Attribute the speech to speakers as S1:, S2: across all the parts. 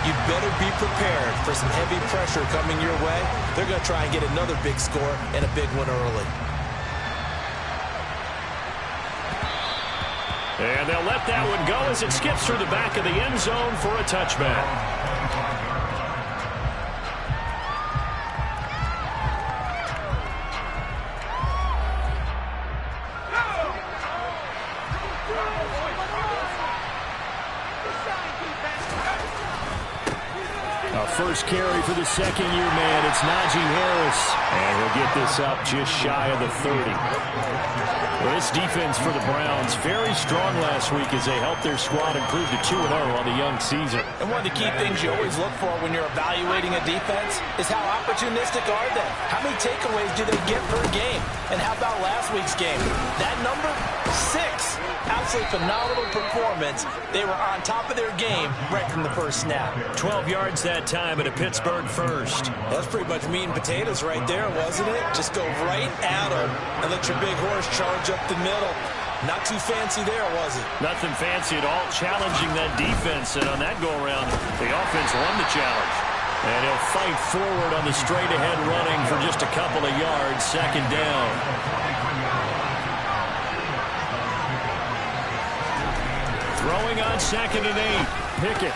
S1: you better be prepared for some heavy pressure coming your way. They're going to try and get another big score and a big one early.
S2: And they'll let that one go as it skips through the back of the end zone for a touchback. First carry for the second-year man. It's Najee Harris. And he'll get this up just shy of the 30. Well, this defense for the Browns, very strong last week as they helped their squad improve to 2-0 on the young season.
S1: And one of the key things you always look for when you're evaluating a defense is how opportunistic are they? How many takeaways do they get per game? And how about last week's game? That number, 6. Absolutely phenomenal performance. They were on top of their game right from the first snap.
S2: 12 yards that time at a Pittsburgh first.
S1: That's pretty much meat and potatoes right there, wasn't it? Just go right at them and let your big horse charge up the middle. Not too fancy there, was it?
S2: Nothing fancy at all, challenging that defense. And on that go-around, the offense won the challenge. And he'll fight forward on the straight-ahead running for just a couple of yards, second down. Throwing on 2nd and 8. Pickett.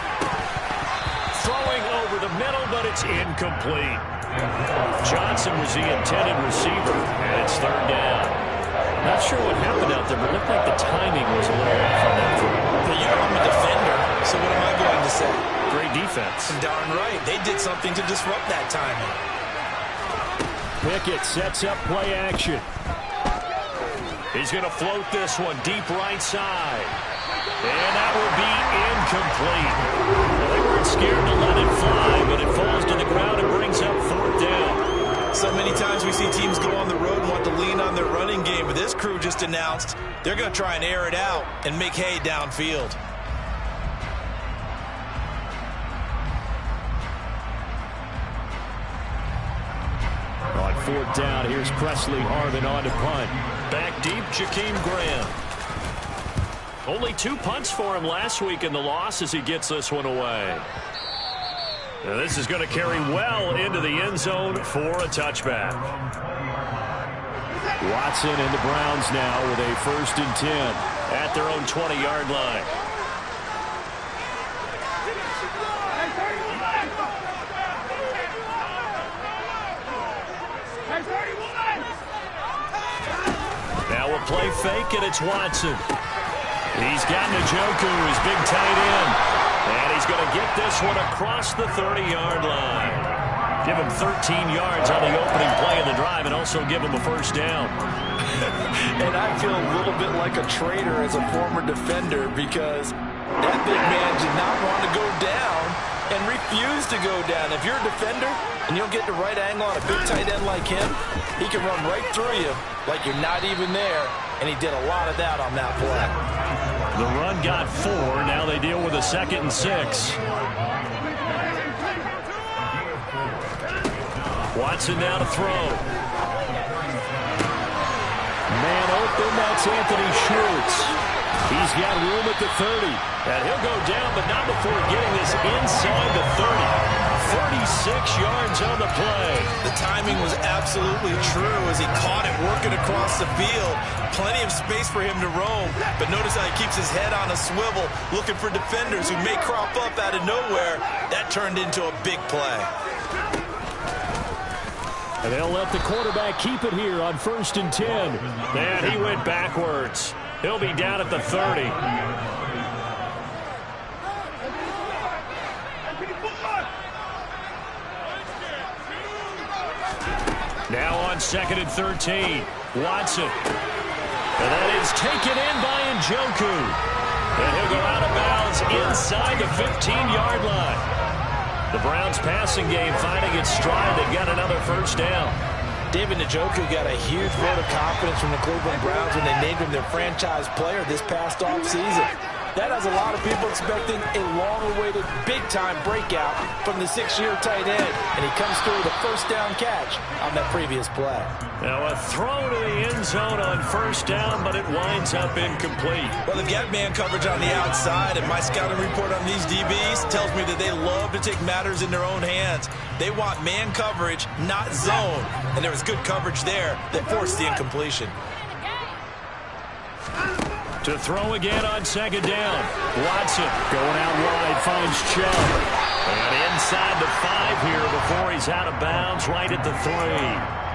S2: Throwing over the middle, but it's incomplete. Johnson was the intended receiver, and it's 3rd down. Not sure what happened out there, but it looked like the timing was a little off on that throw.
S1: But you know, I'm a defender, so what am I going to say?
S2: Great defense.
S1: Darn right. They did something to disrupt that timing.
S2: Pickett sets up play action. He's going to float this one deep right side. And that will be incomplete. Well, they weren't scared to let it fly, but it falls to the ground and brings up 4th down.
S1: So many times we see teams go on the road and want to lean on their running game, but this crew just announced they're going to try and air it out and make hay downfield.
S2: On 4th down, here's Presley Harvin on to punt. Back deep, Jakeem Graham. Only 2 punts for him last week in the loss as he gets this one away. Now this is going to carry well into the end zone for a touchback. Watson and the Browns now with a 1st and 10 at their own 20-yard line. Now we'll play fake, and it's Watson. He's got Njoku, his big tight end. And he's going to get this one across the 30-yard line. Give him 13 yards on the opening play of the drive and also give him a 1st down.
S1: And I feel a little bit like a traitor as a former defender because that big man did not want to go down and refused to go down. If you're a defender and you don't get the right angle on a big tight end like him, he can run right through you like you're not even there. And he did a lot of that on that play.
S2: The run got 4. Now they deal with a 2nd and 6. Watson now to throw. Man open, that's Anthony Schwartz. He's got room at the 30. And he'll go down, but not before getting this inside the 30. 36 yards on the play.
S1: The timing was absolutely true as he caught it working across the field. Plenty of space for him to roam, but notice how he keeps his head on a swivel, looking for defenders who may crop up out of nowhere. That turned into a big play.
S2: And they'll let the quarterback keep it here on 1st and 10. And he went backwards. He'll be down at the 30. Now on 2nd and 13. Watson. And that is taken in by Njoku. And he'll go out of bounds inside the 15-yard line. The Browns passing game finding its stride. They've got another 1st down.
S1: David Njoku got a huge vote of confidence from the Cleveland Browns when they named him their franchise player this past offseason. That has a lot of people expecting a long-awaited, big-time breakout from the 6-year tight end, and he comes through with a first-down catch on that previous play.
S2: Now a throw to the end zone on first down, but it winds up incomplete.
S1: Well, they've got man coverage on the outside, and my scouting report on these DBs tells me that they love to take matters in their own hands. They want man coverage, not zone, and there was good coverage there that forced the incompletion.
S2: To throw again on second down. Watson going out wide, finds Chubb. And inside the 5 here before he's out of bounds, right at the 3.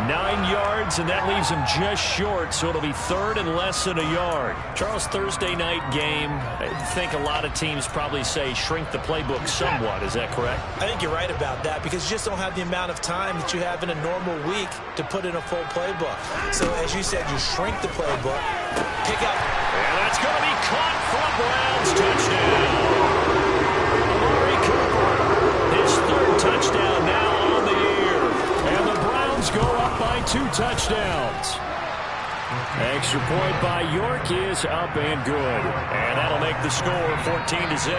S2: 9 yards, and that leaves him just short, so it'll be third and less than a yard. Charles, Thursday night game, I think a lot of teams probably say shrink the playbook somewhat. Is that correct?
S1: I think you're right about that because you just don't have the amount of time that you have in a normal week to put in a full playbook. So, as you said, you shrink the playbook, pick up.
S2: And that's going to be caught for a Browns touchdown. Amari Cooper, his third touchdown now on the year. And the Browns go up by 2 touchdowns. Extra point by York is up and good. And that'll make the score 14-0.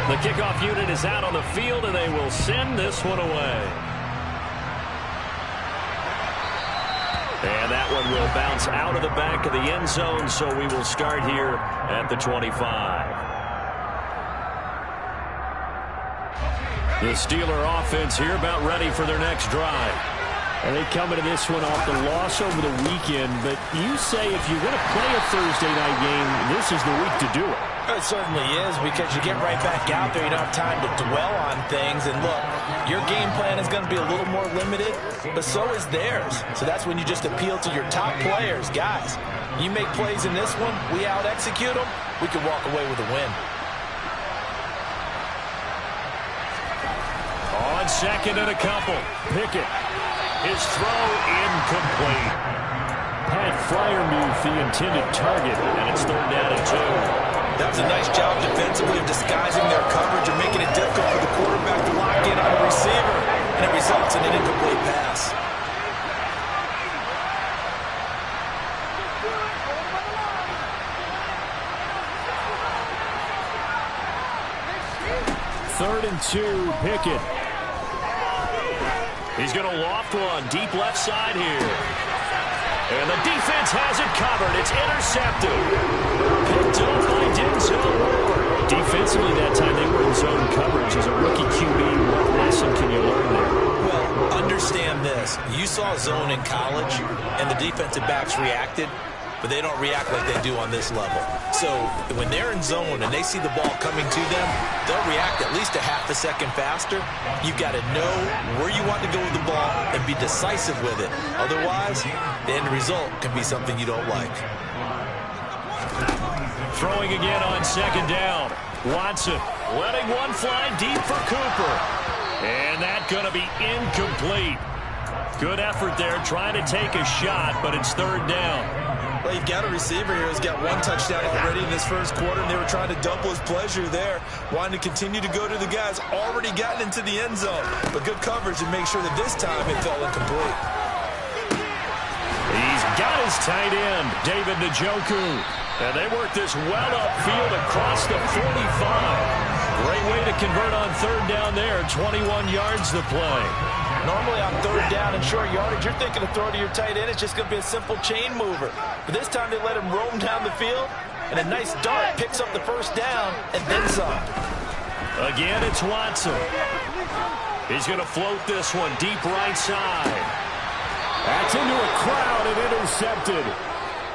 S2: The kickoff unit is out on the field, and they will send this one away. And that one will bounce out of the back of the end zone, so we will start here at the 25. The Steeler offense here about ready for their next drive. And they come into this one off the loss over the weekend, but you say if you're going to play a Thursday night game, this is the week to do it.
S1: It certainly is because you get right back out there. You don't have time to dwell on things. And look, your game plan is going to be a little more limited, but so is theirs. So that's when you just appeal to your top players. Guys, you make plays in this one, we out-execute them, we can walk away with a win.
S2: On second and a couple, Pickett. His throw incomplete. Pat Freiermuth the intended target, and it's third down and 2.
S1: That was a nice job defensively of disguising their coverage and making it difficult for the quarterback to lock in on a receiver, and it results in an incomplete pass.
S2: Third and 2, Pickett. He's going to loft one deep left side here. And the defense has it covered. It's intercepted. Picked up by Denzel Ward. Defensively that time they were in zone coverage. As a rookie QB, what lesson can you learn there?
S1: Well, understand this. You saw zone in college, and the defensive backs reacted, but they don't react like they do on this level. So when they're in zone and they see the ball coming to them, they'll react at least a half a second faster. You've got to know where you want to go with the ball and be decisive with it. Otherwise, the end result can be something you don't like.
S2: Throwing again on second down. Watson letting one fly deep for Cooper. And that's going to be incomplete. Good effort there trying to take a shot, but it's third down.
S1: Well, you've got a receiver here who's got 1 touchdown already in this first quarter, and they were trying to double his pleasure there, wanting to continue to go to the guys already gotten into the end zone. But good coverage to make sure that this time it fell incomplete.
S2: He's got his tight end, David Njoku. And they work this well upfield across the 45. Great way to convert on third down there. 21 yards to play.
S1: Normally on third down and short yardage, you're thinking of throw to your tight end. It's just going to be a simple chain mover. But this time they let him roam down the field, and a nice dart picks up the first down and then some.
S2: Again, it's Watson. He's going to float this one deep right side. That's into a crowd and intercepted.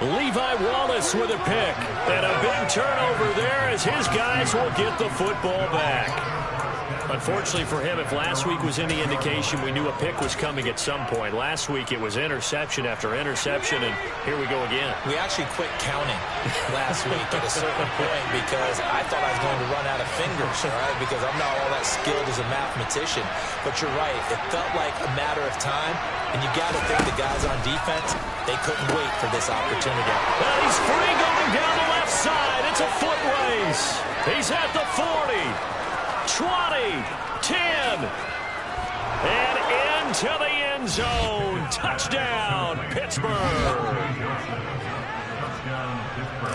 S2: Levi Wallace with a pick. And a big turnover there as his guys will get the football back. Unfortunately for him, if last week was any indication, we knew a pick was coming at some point. Last week it was interception after interception, and here we go again.
S1: We actually quit counting last week at a certain point because I thought I was going to run out of fingers, all right, because I'm not all that skilled as a mathematician. But you're right, it felt like a matter of time, and you got to think the guys on defense, they couldn't wait for this opportunity.
S2: Well, he's free going down the left side. It's a foot race. He's at the 40. 20, 10, and into the end zone. Touchdown, Pittsburgh.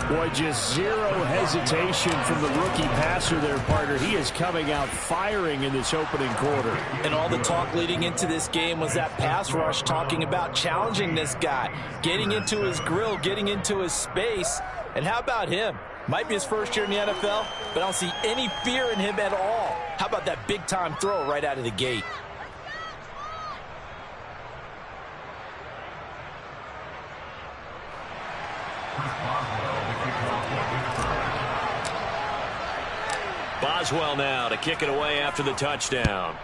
S3: Boy, just zero hesitation from the rookie passer there, partner. He is coming out firing in this opening quarter.
S1: And all the talk leading into this game was that pass rush talking about challenging this guy, getting into his grill, getting into his space. And how about him? Might be his first year in the NFL, but I don't see any fear in him at all. How about that big-time throw right out of the gate?
S2: Boswell now to kick it away after the touchdown.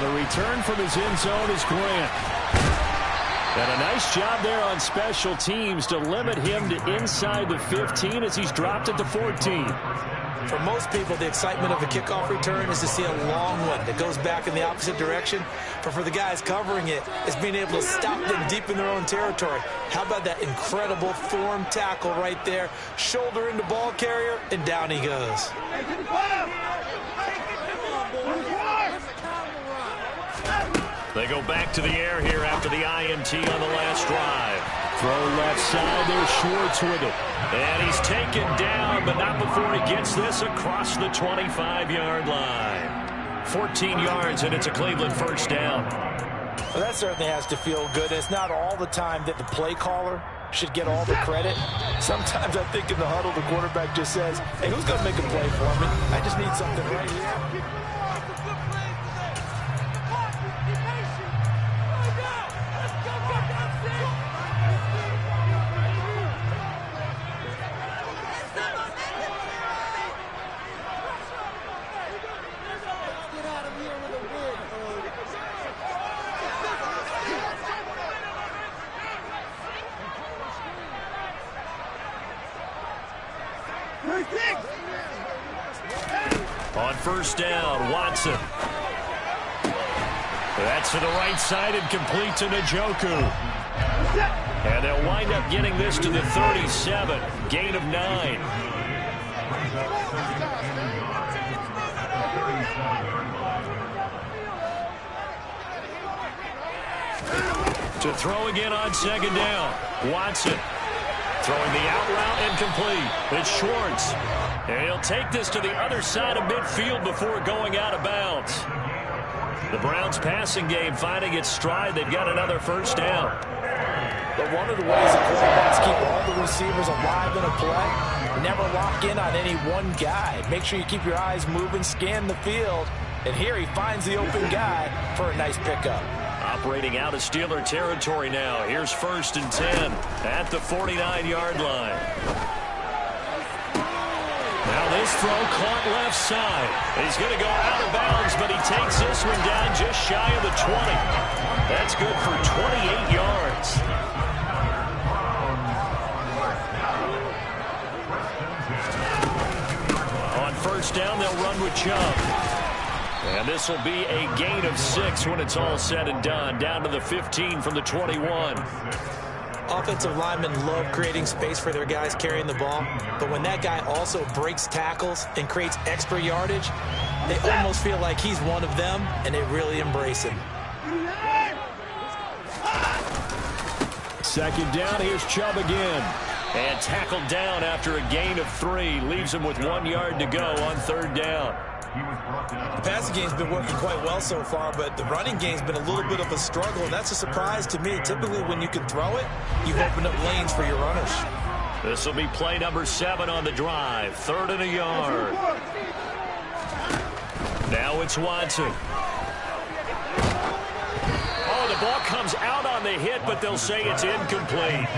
S3: The return from his end zone is Grant. And a nice job there on special teams to limit him to inside the 15 as he's dropped it to 14.
S1: For most people, the excitement of a kickoff return is to see a long one that goes back in the opposite direction. But for the guys covering it, it's being able to stop them deep in their own territory. How about that incredible form tackle right there? Shoulder into ball carrier, and down he goes.
S2: They go back to the air here after the INT on the last drive.
S3: Throw left side there, Schwartz with it.
S2: And he's taken down, but not before he gets this across the 25-yard line. 14 yards, and it's a Cleveland first down.
S1: Well, that certainly has to feel good. It's not all the time that the play caller should get all the credit. Sometimes I think in the huddle, the quarterback just says, hey, who's going to make a play for me? I just need something right here.
S2: On first down, Watson. That's to the right side and complete to Njoku. And they'll wind up getting this to the 37. Gain of 9. To throw again on second down. Watson. Throwing the out route and complete. It's Schwartz. And he'll take this to the other side of midfield before going out of bounds. The Browns passing game finding its stride. They've got another first down.
S1: But one of the ways the quarterbacks keep all the receivers alive in a play, never lock in on any one guy. Make sure you keep your eyes moving, scan the field. And here he finds the open guy for a nice pickup.
S2: Operating out of Steeler territory now. Here's first and 10 at the 49-yard line. Now this throw caught left side. He's going to go out of bounds, but he takes this one down just shy of the 20. That's good for 28 yards. On first down, they'll run with Chubb. And this will be a gain of 6 when it's all said and done. Down to the 15 from the 21.
S1: Offensive linemen love creating space for their guys carrying the ball. But when that guy also breaks tackles and creates extra yardage, they almost feel like he's one of them, and they really embrace him.
S3: Second down, here's Chubb again.
S2: And tackled down after a gain of 3. Leaves him with 1 yard to go on third down.
S1: The passing game's been working quite well so far, but the running game's been a little bit of a struggle, and that's a surprise to me. Typically, when you can throw it, you've opened up lanes for your runners.
S2: This will be play number 7 on the drive. 3rd and a yard. Now it's Watson. Oh, the ball comes out on the hit, but they'll say it's incomplete.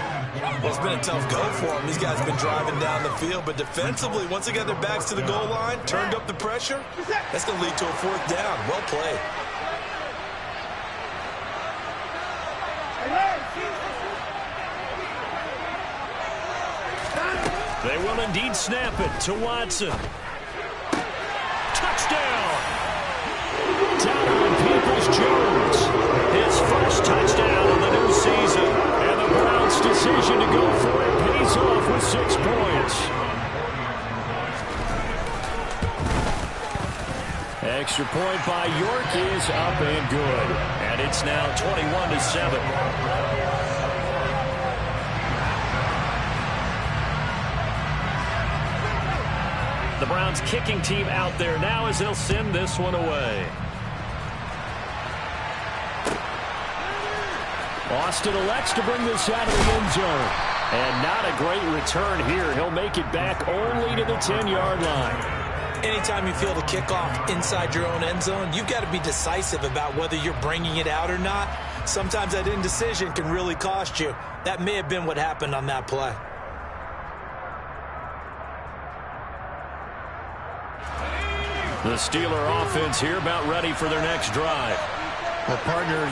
S1: Well, it's been a tough go for them. These guys have been driving down the field, but defensively, once they got their backs to the goal line, turned up the pressure, that's going to lead to a 4th down. Well played.
S2: They will indeed snap it to Watson. Touchdown!
S3: Down Peoples-Jones.
S2: His first touchdown of the new season. And the Browns' decision to go for it pays off with 6 points.
S3: Extra point by York is up and good.
S2: And it's now 21-7. The Browns kicking team out there now as they'll send this one away.
S3: Austin elects to bring this out of the end zone. And not a great return here. He'll make it back only to the 10-yard line.
S1: Anytime you feel the kickoff inside your own end zone, you've got to be decisive about whether you're bringing it out or not. Sometimes that indecision can really cost you. That may have been what happened on that play.
S2: The Steeler offense here about ready for their next drive.
S3: Well, partner,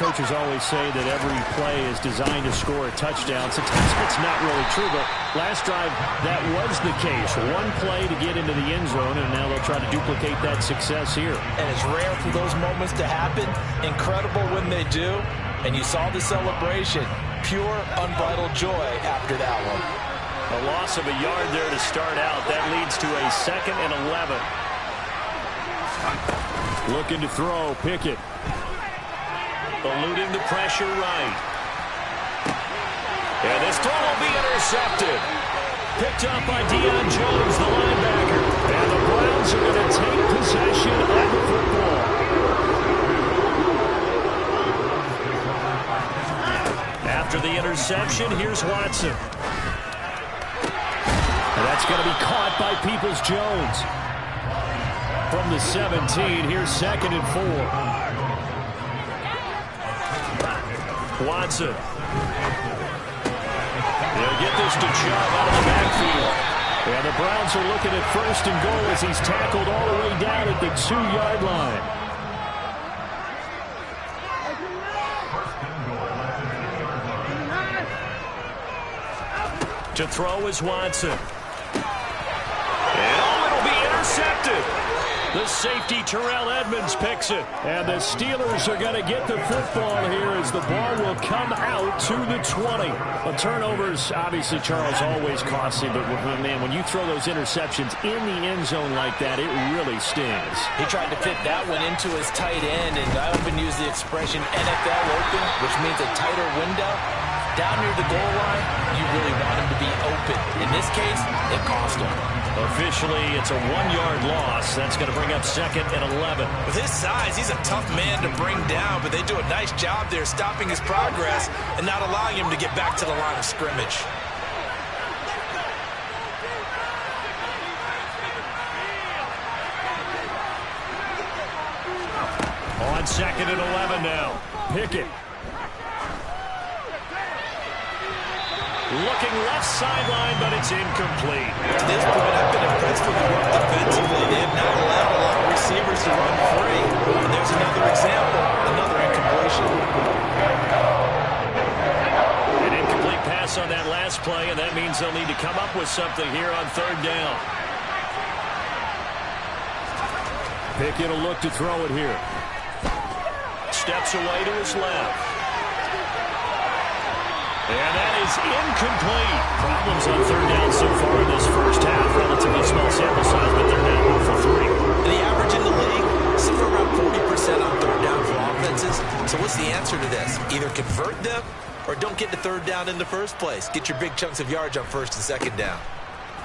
S3: coaches always say that every play is designed to score a touchdown. Sometimes it's not really true, but last drive, that was the case. One play to get into the end zone, and now they'll try to duplicate that success here.
S1: And it's rare for those moments to happen. Incredible when they do. And you saw the celebration. Pure, unbridled joy after that one.
S2: A loss of a yard there to start out. That leads to a 2nd and 11.
S3: Looking to throw, Pickett.
S2: Eluding the pressure right. And this throw will be intercepted. Picked up by Deion Jones, the linebacker. And the Browns are going to take possession of the football. After the interception, here's Watson.
S3: And that's going to be caught by Peoples-Jones. From the 17, here's 2nd and 4.
S2: Watson. They'll get this to Chubb out of the backfield.
S3: And the Browns are looking at 1st and goal as he's tackled all the way down at the 2-yard line.
S2: To throw is Watson. And it'll be intercepted. The safety, Terrell Edmonds, picks it.
S3: And the Steelers are going to get the football here as the ball will come out to the 20. Well, turnovers, obviously, Charles, always costly. But, man, when you throw those interceptions in the end zone like that, it really stings.
S1: He tried to fit that one into his tight end, and I often use the expression NFL open, which means a tighter window. Down near the goal line, you really want him to be open. In this case, it cost him.
S2: Officially, it's a 1-yard loss. That's going to bring up 2nd and 11.
S1: With his size, he's a tough man to bring down, but they do a nice job there stopping his progress and not allowing him to get back to the line of scrimmage.
S2: On 2nd and 11 now.
S3: Pickett.
S2: Looking left sideline, but it's incomplete.
S1: To this point, I've been impressed with the work defensively. They have not allowed a lot of receivers to run free. And there's another example, another incompletion.
S2: An incomplete pass on that last play, and that means they'll need to come up with something here on 3rd down.
S3: Pickett will look to throw it here.
S2: Steps away to his left. And that is incomplete. Problems on 3rd down so far in this first half. Relatively small sample size, but they're now 0 for 3.
S1: The average in the league, somewhere around 40% on 3rd down for offenses. So what's the answer to this? Either convert them or don't get to 3rd down in the first place. Get your big chunks of yards on 1st and 2nd down.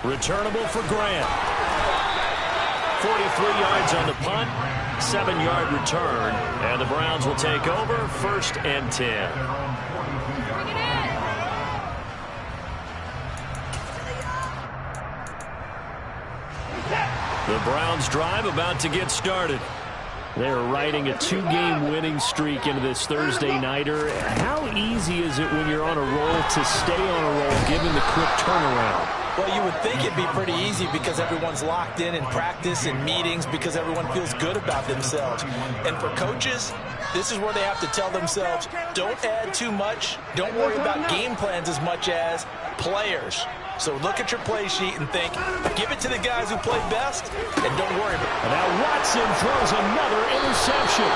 S2: Returnable for Grant. 43 yards on the punt, 7-yard return. And the Browns will take over 1st and 10. The Browns drive about to get started.
S3: They're riding a 2-game winning streak into this Thursday nighter. How easy is it when you're on a roll to stay on a roll given the quick turnaround?
S1: Well, you would think it'd be pretty easy because everyone's locked in practice and meetings because everyone feels good about themselves. And for coaches, this is where they have to tell themselves, don't add too much. Don't worry about game plans as much as players. So look at your play sheet and think, give it to the guys who play best, and don't worry about it.
S3: And now Watson throws another interception.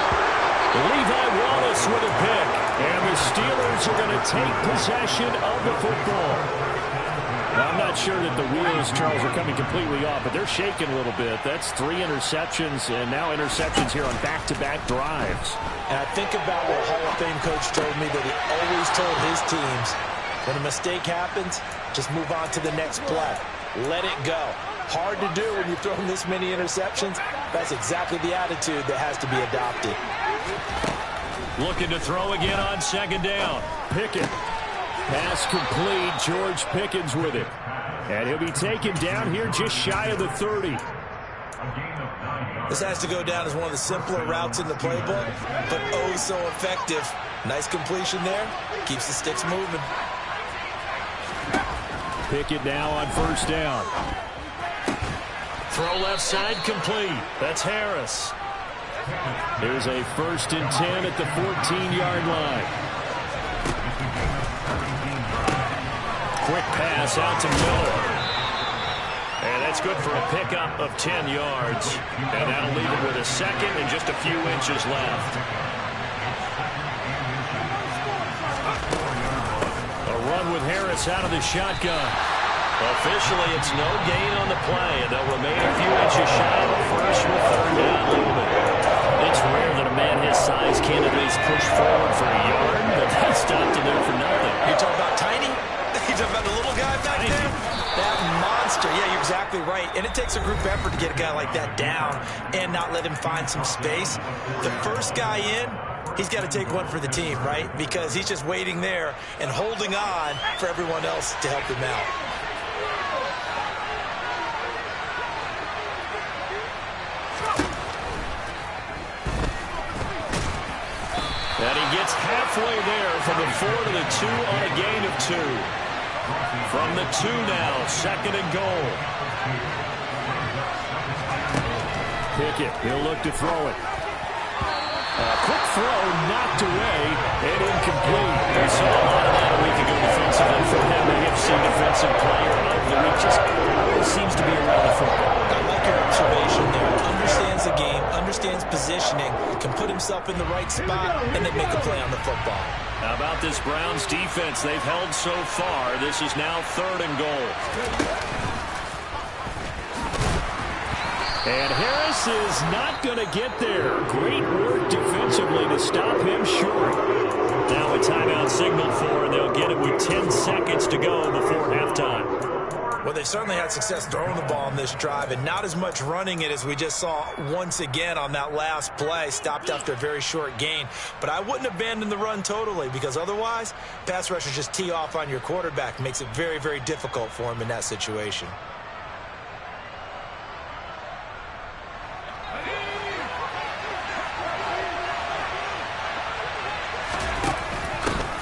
S3: Levi Wallace with a pick. And the Steelers are going to take possession of the football. I'm not sure that the wheels, Charles, are coming completely off, but they're shaking a little bit. That's 3 interceptions, and now interceptions here on back-to-back drives.
S1: And I think about what Hall of Fame coach told me, that he always told his teams, when a mistake happens, just move on to the next play. Let it go. Hard to do when you've thrown this many interceptions. That's exactly the attitude that has to be adopted.
S2: Looking to throw again on second down.
S3: Pickett. Pass complete. George Pickens with it. And he'll be taken down here just shy of the 30.
S1: This has to go down as one of the simpler routes in the playbook, but oh so effective. Nice completion there. Keeps the sticks moving.
S3: Pickett now on first down.
S2: Throw left side complete. That's Harris.
S3: Here's a 1st and 10 at the 14-yard line. Quick pass out to Miller. And that's good for a pickup of 10 yards. And that'll leave it with a second and just a few inches left. A run with Harris out of the shotgun. Officially, it's no gain on the play, and they'll remain a few inches shy of the first with 3rd down movement. It's rare that a man his size can't at least push forward for a yard, but that stopped him there for nothing.
S1: You talking about tiny? You talking about the little guy back there? That monster. Yeah, you're exactly right. And it takes a group effort to get a guy like that down and not let him find some space. The first guy in, he's got to take one for the team, right? Because he's just waiting there and holding on for everyone else to help him out.
S2: And he gets halfway there from the 4 to the 2 on a gain of 2. From the 2 now, 2nd and goal.
S3: Pickett, he'll look to throw it. Quick throw, knocked away, and incomplete.
S2: We saw a lot of that a week ago defensively from him. The AFC Defensive Player of the Week. Just always seems to be around the football.
S1: I like your observation there. Understands the game, understands positioning, can put himself in the right spot, and then make a play on the football.
S2: How about this Browns defense they've held so far? This is now 3rd and goal.
S3: And Harris is not going to get there. Great work defensively to stop him short.
S2: Now a timeout signal for, and they'll get it with 10 seconds to go before halftime.
S1: Well, they've certainly had success throwing the ball on this drive, and not as much running it as we just saw once again on that last play. Stopped after a very short gain. But I wouldn't abandon the run totally, because otherwise, pass rushers just tee off on your quarterback. Makes it very, very difficult for him in that situation.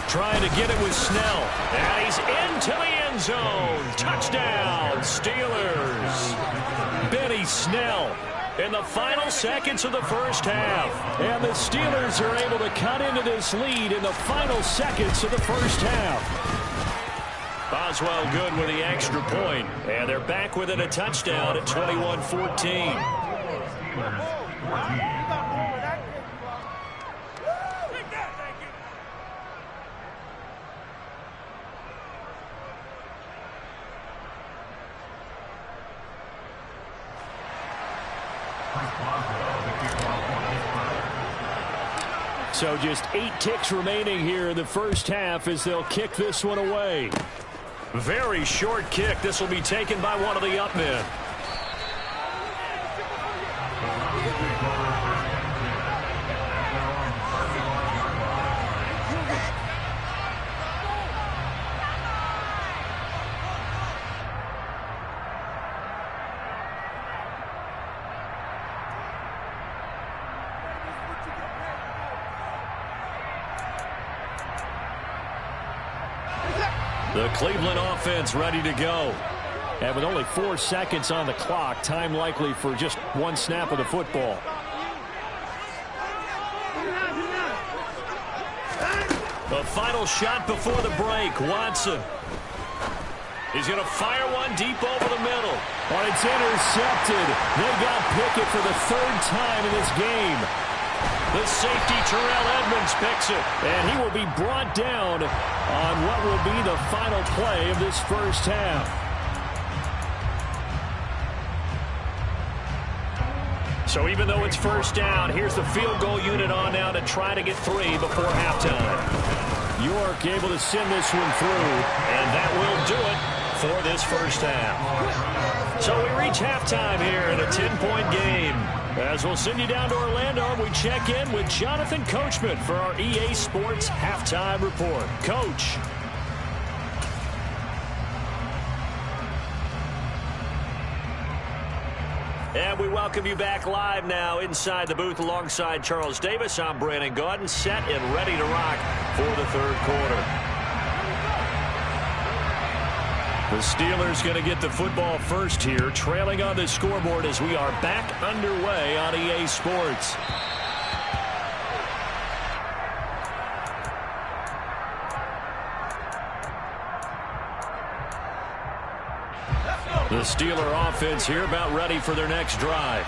S2: Trying to get it with Snell. And he's into the end zone. Touchdown, Steelers. Benny Snell in the final seconds of the first half.
S3: And the Steelers are able to cut into this lead in the final seconds of the first half.
S2: Boswell good with the extra point. And they're back within a touchdown at 21-14.
S3: So just 8 ticks remaining here in the first half as they'll kick this one away.
S2: Very short kick. This will be taken by one of the up men.
S3: The Cleveland offense ready to go. And with only 4 seconds on the clock, time likely for just one snap of the football.
S2: The final shot before the break. Watson. He's going to fire one deep over the middle.
S3: But it's intercepted. They got Pickett for the 3rd time in this game.
S2: The safety, Terrell Edmonds, picks it.
S3: And he will be brought down on what will be the final play of this first half.
S2: So even though it's first down, here's the field goal unit on now to try to get 3 before halftime.
S3: York able to send this one through.
S2: And that will do it for this first half. So we reach halftime here in a 10-point game. As we'll send you down to Orlando, we check in with Jonathan Coachman for our EA Sports Halftime Report. Coach. And we welcome you back live now inside the booth alongside Charles Davis. I'm Brandon Gaudin, set and ready to rock for the third quarter. The Steelers going to get the football first here, trailing on the scoreboard as we are back underway on EA Sports. The Steeler offense here about ready for their next drive.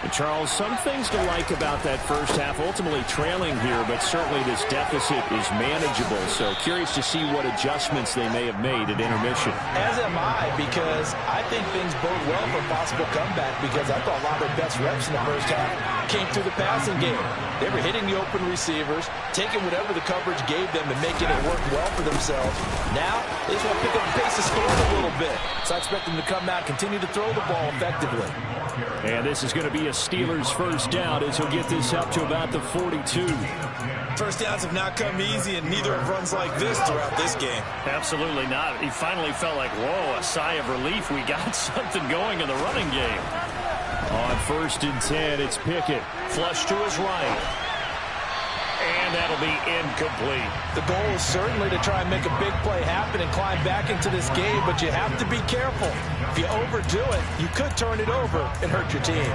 S3: And Charles, some things to like about that first half. Ultimately trailing here, but certainly this deficit is manageable. So curious to see what adjustments they may have made at intermission.
S1: As am I, because I think things bode well for a possible comeback, because I thought a lot of their best reps in the first half came through the passing game. They were hitting the open receivers, taking whatever the coverage gave them and making it work well for themselves. Now, they just want to pick up the pace of scoring a little bit. So I expect them to come out, continue to throw the ball effectively.
S3: And this is going to be a Steelers first down as he'll get this up to about the 42.
S1: First downs have not come easy, and neither have runs like this throughout this game.
S2: Absolutely not. He finally felt like, whoa, a sigh of relief. We got something going in the running game.
S3: On 1st and 10, it's Pickett.
S2: Flush to his right. And that'll be incomplete.
S1: The goal is certainly to try and make a big play happen and climb back into this game, but you have to be careful. If you overdo it, you could turn it over and hurt your team.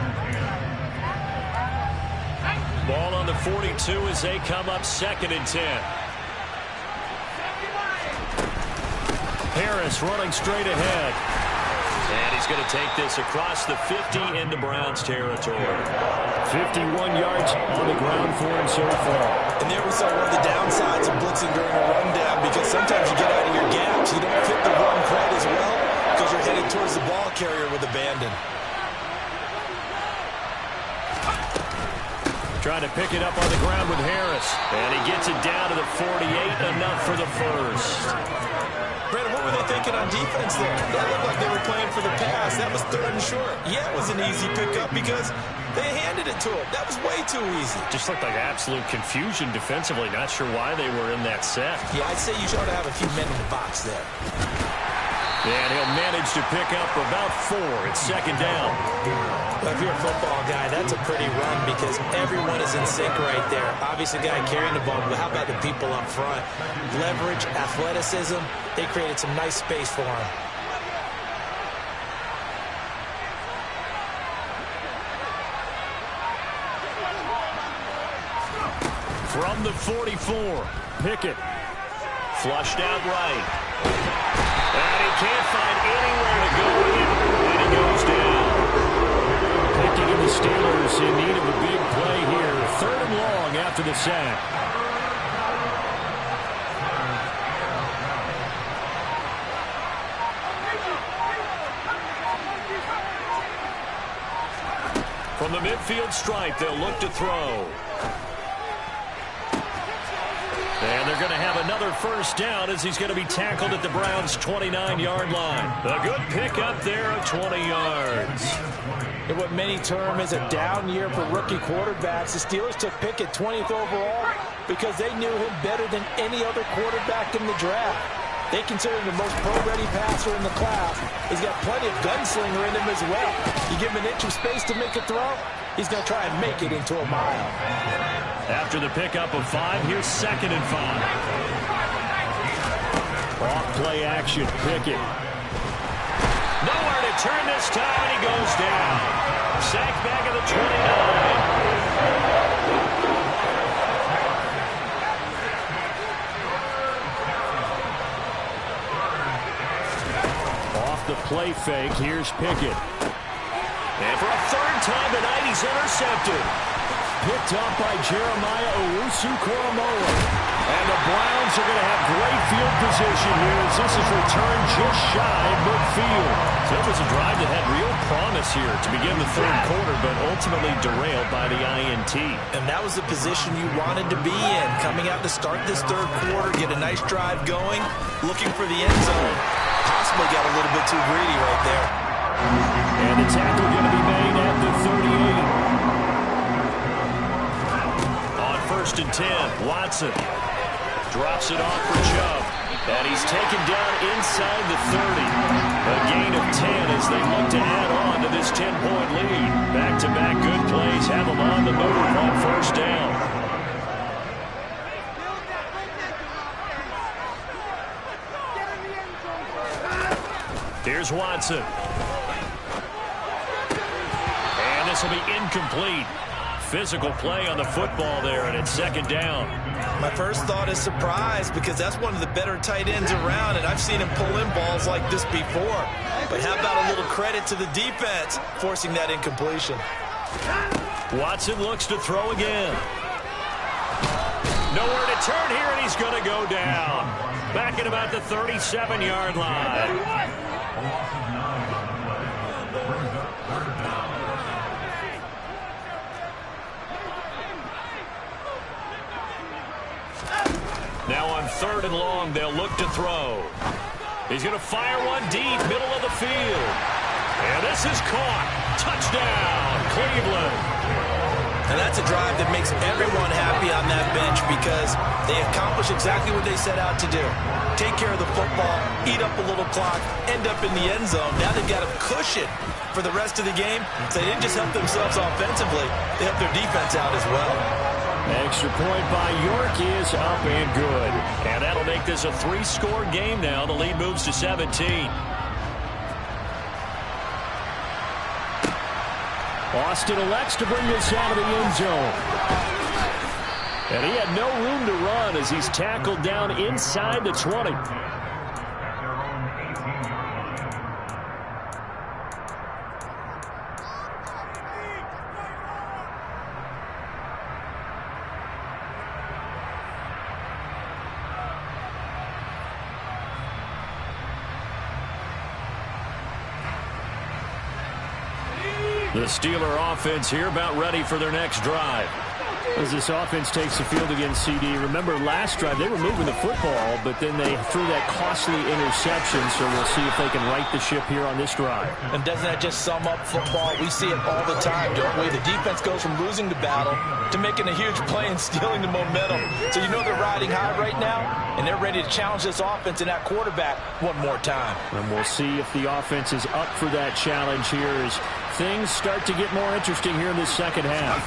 S2: Ball on the 42 as they come up 2nd and 10. Harris running straight ahead. And he's going to take this across the 50 into Browns territory.
S3: 51 yards on the ground for him so far.
S1: And there we saw one of the downsides of blitzing during a rundown, because sometimes you get out of your gaps. You don't fit the run quite as well because you're headed towards the ball carrier with abandon.
S2: Trying to pick it up on the ground with Harris. And he gets it down to the 48, enough for the first.
S1: Brandon, what were they thinking on defense there? That looked like they were playing for the pass. That was 3rd and short. Yeah, it was an easy pickup because they handed it to him. That was way too easy.
S2: Just looked like absolute confusion defensively. Not sure why they were in that set.
S1: Yeah, I'd say you ought to have a few men in the box there.
S2: And he'll manage to pick up about 4. It's 2nd down.
S1: Well, if you're a football guy, that's a pretty run because everyone is in sync right there. Obviously, the guy carrying the ball, but how about the people up front? Leverage, athleticism, they created some nice space for him.
S2: From the 44, Pickett. Flushed out right. And he can't find anywhere to go with it, and he goes down.
S3: Pickett and the Steelers in need of a big play here. 3rd and long after the sack.
S2: From the midfield stripe, they'll look to throw. And they're going to have another first down as he's going to be tackled at the Browns' 29-yard line. A good pickup there of 20 yards.
S1: In what many term is a down year for rookie quarterbacks, the Steelers took Pickett 20th overall because they knew him better than any other quarterback in the draft. They consider him the most pro-ready passer in the class. He's got plenty of gunslinger in him as well. You give him an inch of space to make a throw, he's going to try and make it into a mile.
S2: After the pickup of 5, here's 2nd and 5.
S3: Off play action, Pickett.
S2: Nowhere to turn this time, and he goes down. Sacked back at the 29.
S3: The play fake, here's Pickett.
S2: And for a 3rd time tonight, he's intercepted.
S3: Picked up by Jeremiah Owusu-Koramoah. And the Browns are going to have great field position here as this is returned just shy of midfield.
S2: So it was a drive that had real promise here to begin the third quarter, but ultimately derailed by the INT.
S1: And that was the position you wanted to be in, coming out to start this third quarter, get a nice drive going, looking for the end zone. Possibly got a little bit too greedy right there.
S3: And the tackle going to be made at the 38.
S2: On 1st and 10, Watson drops it off for Chubb. And he's taken down inside the 30. A gain of 10 as they look to add on to this 10-point lead. Back-to-back good plays have them on the move on 1st down. Here's Watson. And this will be incomplete. Physical play on the football there, and it's 2nd down.
S1: My first thought is surprise, because that's one of the better tight ends around, and I've seen him pull in balls like this before. But how about a little credit to the defense forcing that incompletion?
S2: Watson looks to throw again. Nowhere to turn here, and he's going to go down. Back at about the 37-yard line. Now on 3rd and long, they'll look to throw. He's going to fire one deep, middle of the field. And this is caught. Touchdown, Cleveland.
S1: And that's a drive that makes everyone happy on that bench, because they accomplish exactly what they set out to do. Take care of the football, eat up a little clock, end up in the end zone. Now they've got a cushion for the rest of the game. So they didn't just help themselves offensively, they helped their defense out as well.
S3: Extra point by York is up and good.
S2: And that'll make this a 3-score game now. The lead moves to 17.
S3: Austin elects to bring this out of the end zone. And he had no room to run as he's tackled down inside the 20.
S2: The Steeler offense here about ready for their next drive.
S3: As this offense takes the field against CD, remember last drive they were moving the football, but then they threw that costly interception, so we'll see if they can right the ship here on this drive.
S1: And doesn't that just sum up football? We see it all the time, don't we? The defense goes from losing the battle to making a huge play and stealing the momentum. So you know they're riding high right now, and they're ready to challenge this offense and that quarterback one more time.
S3: And we'll see if the offense is up for that challenge here as things start to get more interesting here in this second half.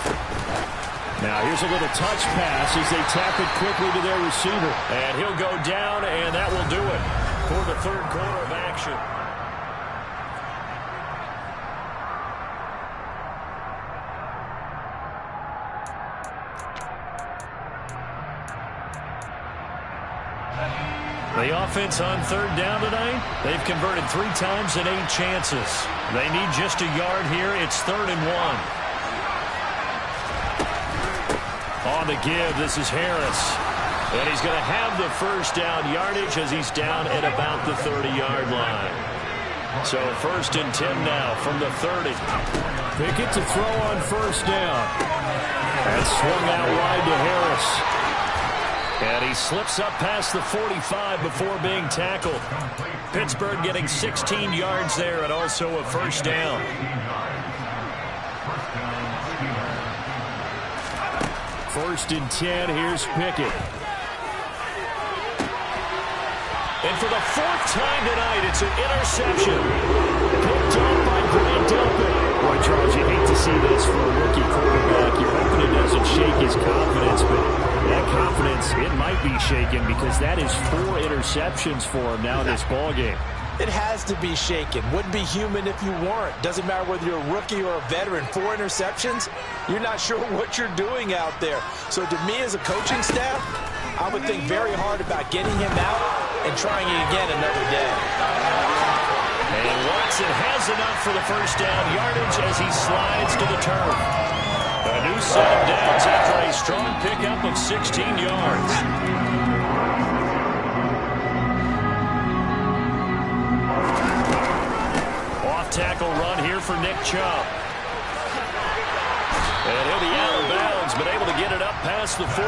S3: Now here's a little touch pass as they tap it quickly to their receiver.
S2: And he'll go down, and that will do it for the third quarter of action. The offense on 3rd down tonight, they've converted 3 times in 8 chances. They need just a yard here. It's 3rd and 1. On the give, this is Harris. And he's going to have the first down yardage as he's down at about the 30-yard line. So 1st and 10 now from the 30.
S3: Pickett to throw on 1st down. That's swung out wide to Harris.
S2: And he slips up past the 45 before being tackled. Pittsburgh getting 16 yards there and also a 1st down.
S3: 1st and 10, here's Pickett.
S2: And for the 4th time tonight, it's an interception. Picked up by Grant Delpit.
S3: Boy, Charles, you hate to see this for a rookie quarterback. You're hoping it doesn't shake his confidence, but that confidence, it might be shaken because that is 4 interceptions for him now in this ballgame.
S1: It has to be shaken. Wouldn't be human if you weren't. Doesn't matter whether you're a rookie or a veteran. 4 interceptions, you're not sure what you're doing out there. So to me as a coaching staff, I would think very hard about getting him out and trying it again another day.
S2: And Watson has enough for the first down yardage as he slides to the turf. A new set of downs after a strong pickup of 16 yards. tackle run here for Nick Chubb. And he'll be out of bounds, but able to get it up past the 45.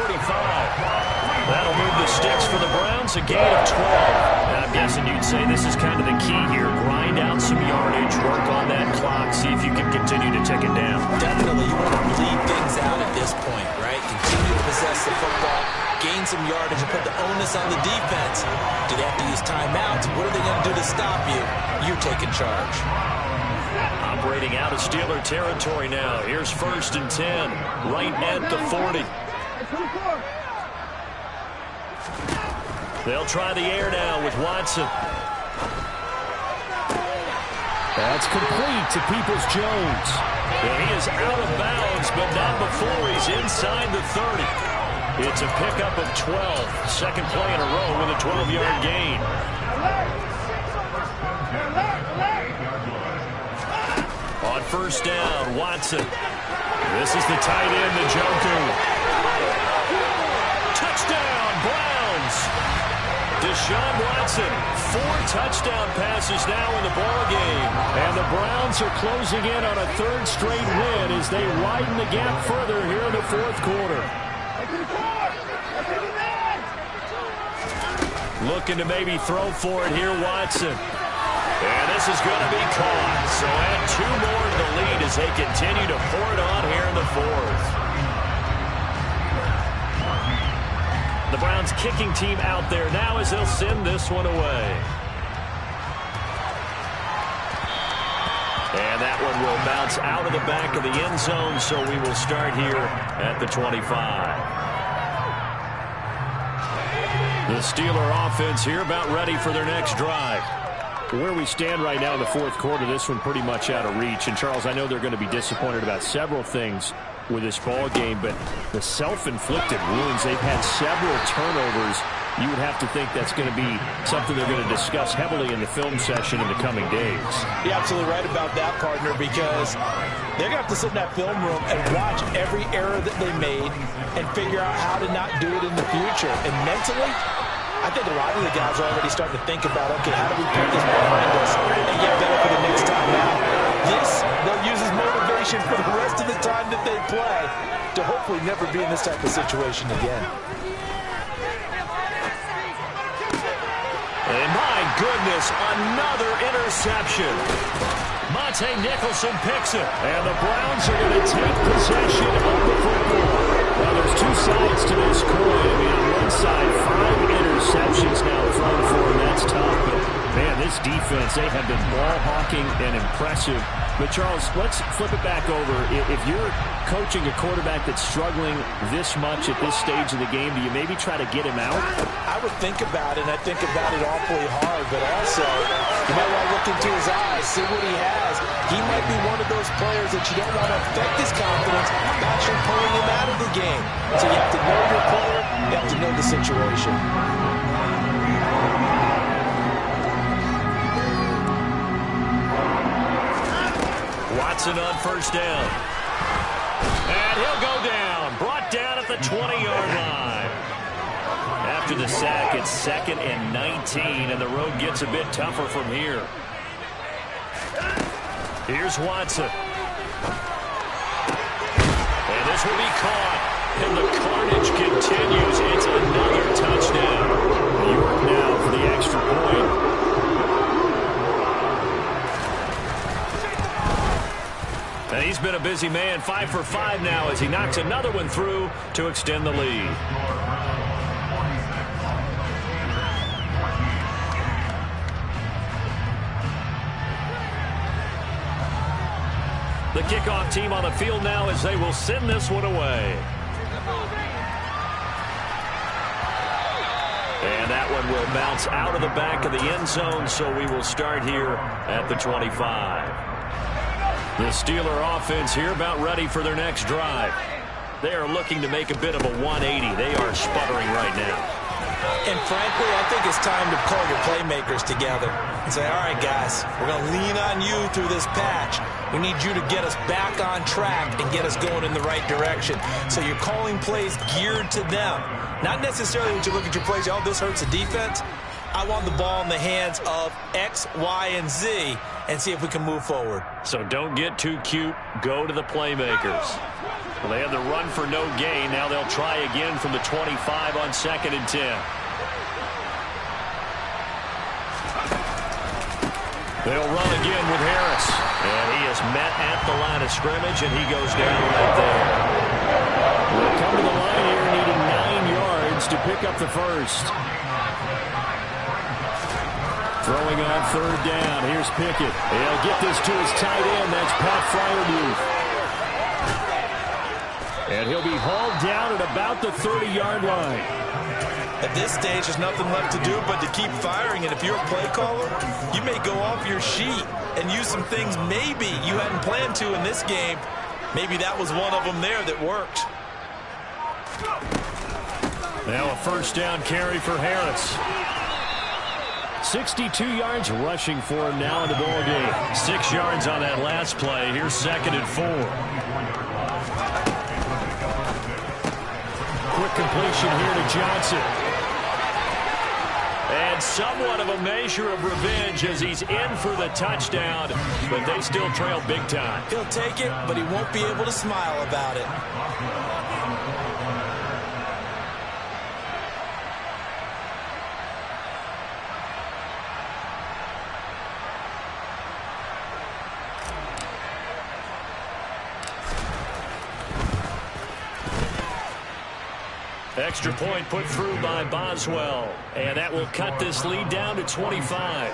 S2: That'll move the sticks for the Browns, a gain of 12. And I'm guessing you'd say this is kind of the key here. Grind out some yardage, work on that clock, see if you can continue to tick it down.
S1: Definitely, you want to bleed things out at this point, right? Continue to possess the football, gain some yardage, and put the onus on the defense. Do they have to use timeouts? What are they going to do to stop you? You're taking charge.
S2: Operating out of Steeler territory now. Here's 1st and 10, right at the 40. They'll try the air now with Watson.
S3: That's complete to Peoples-Jones.
S2: And he is out of bounds, but not before he's inside the 30. It's a pickup of 12. Second play in a row with a 12-yard gain. On 1st down, Watson. This is the tight end, Njoku. Touchdown, Browns. Deshaun Watson, 4 touchdown passes now in the ballgame.
S3: And the Browns are closing in on a 3rd straight win as they widen the gap further here in the 4th quarter.
S2: Looking to maybe throw for it here, Watson. And this is going to be caught. So add 2 more to the lead as they continue to pour it on here in the 4th. The Browns kicking team out there now as they'll send this one away. And that one will bounce out of the back of the end zone, so we will start here at the 25. The Steeler offense here about ready for their next drive.
S3: Where we stand right now in the 4th quarter, this one pretty much out of reach. And, Charles, I know they're going to be disappointed about several things with this ball game, but the self-inflicted wounds, they've had several turnovers. You would have to think that's going to be something they're going to discuss heavily in the film session in the coming days.
S1: You're absolutely right about that, partner, because they're going to have to sit in that film room and watch every error that they made and figure out how to not do it in the future. And mentally, I think a lot of the guys are already starting to think about, okay, how do we put this behind us and get better for the next time out? This, they'll use as motivation for the rest of the time that they play to hopefully never be in this type of situation again.
S2: And my goodness, another interception. Monte Nicholson picks it.
S3: And the Browns are going to take possession of the football. Well, there's 2 sides to this coin. I mean, on one side, 5 interceptions now thrown for him. That's tough. But, man, this defense, they have been ball hawking and impressive. But, Charles, let's flip it back over. If you're coaching a quarterback that's struggling this much at this stage of the game, do you maybe try to get him out?
S1: I would think about it, and I think about it awfully hard. But also, you might want to look into his eyes, see what he has. He might be one of those players that you don't want to affect his confidence by actually pulling him out of the game. So you have to know your player, you have to know the situation.
S2: Watson on 1st down. And he'll go down. Brought down at the 20-yard line. After the sack, it's 2nd and 19, and the road gets a bit tougher from here. Here's Watson. And this will be caught. And the carnage continues. It's another touchdown. York now for the extra point. And he's been a busy man, 5 for 5 now as he knocks another one through to extend the lead. The kickoff team on the field now as they will send this one away. And that one will bounce out of the back of the end zone, so we will start here at the 25. The Steeler offense here about ready for their next drive. They are looking to make a bit of a 180. They are sputtering right now.
S1: And frankly, I think it's time to call your playmakers together and say, all right, guys, we're going to lean on you through this patch. We need you to get us back on track and get us going in the right direction. So you're calling plays geared to them. Not necessarily that you look at your plays, oh, this hurts the defense. I want the ball in the hands of X, Y, and Z and see if we can move forward.
S2: So don't get too cute. Go to the playmakers. Well, they have the run for no gain. Now they'll try again from the 25 on 2nd and 10. They'll run again with Harris. And he is met at the line of scrimmage, and he goes down right there.
S3: We'll come to the line here needing 9 yards to pick up the first. Throwing on 3rd down. Here's Pickett. He'll get this to his tight end. That's Pat Fryermuth. And he'll be hauled down at about the 30-yard line.
S1: At this stage, there's nothing left to do but to keep firing. And if you're a play caller, you may go off your sheet and use some things maybe you hadn't planned to in this game. Maybe that was one of them there that worked.
S2: Now a 1st down carry for Harris.
S3: 62 yards rushing for him now in the ball game.
S2: 6 yards on that last play. Here's 2nd and 4.
S3: Quick completion here to Johnson.
S2: And somewhat of a measure of revenge as he's in for the touchdown, but they still trail big time.
S1: He'll take it, but he won't be able to smile about it.
S2: Extra point put through by Boswell. And that will cut this lead down to 25.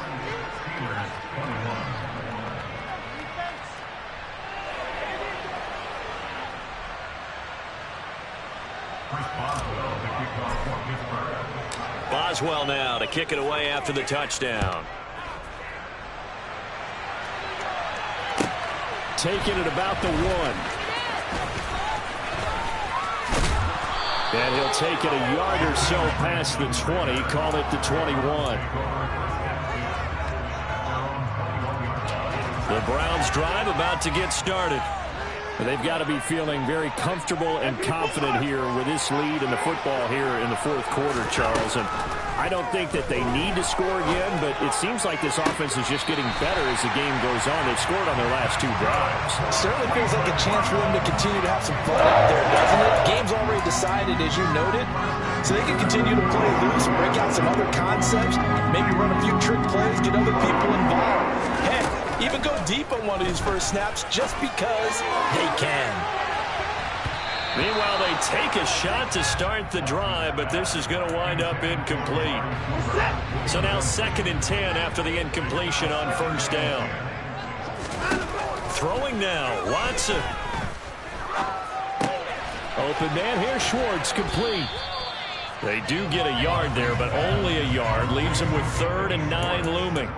S2: Boswell now to kick it away after the touchdown.
S3: Taking it about the 1. And he'll take it a yard or so past the 20. Call it the 21.
S2: The Browns drive about to get started.
S3: They've got to be feeling very comfortable and confident here with this lead in the football here in the 4th quarter, Charles. And I don't think that they need to score again, but it seems like this offense is just getting better as the game goes on. They've scored on their last 2 drives.
S1: Certainly feels like a chance for them to continue to have some fun out there, doesn't it? Game's already decided, as you noted, so they can continue to play loose, break out some other concepts, maybe run a few trick plays, get other people involved. Heck, even go deep on one of these first snaps just because they can.
S2: Meanwhile, they take a shot to start the drive, but this is going to wind up incomplete. So now 2nd and 10 after the incompletion on 1st down. Throwing now, Watson.
S3: Open man here, Schwartz, complete.
S2: They do get a yard there, but only a yard. Leaves them with 3rd and 9 looming.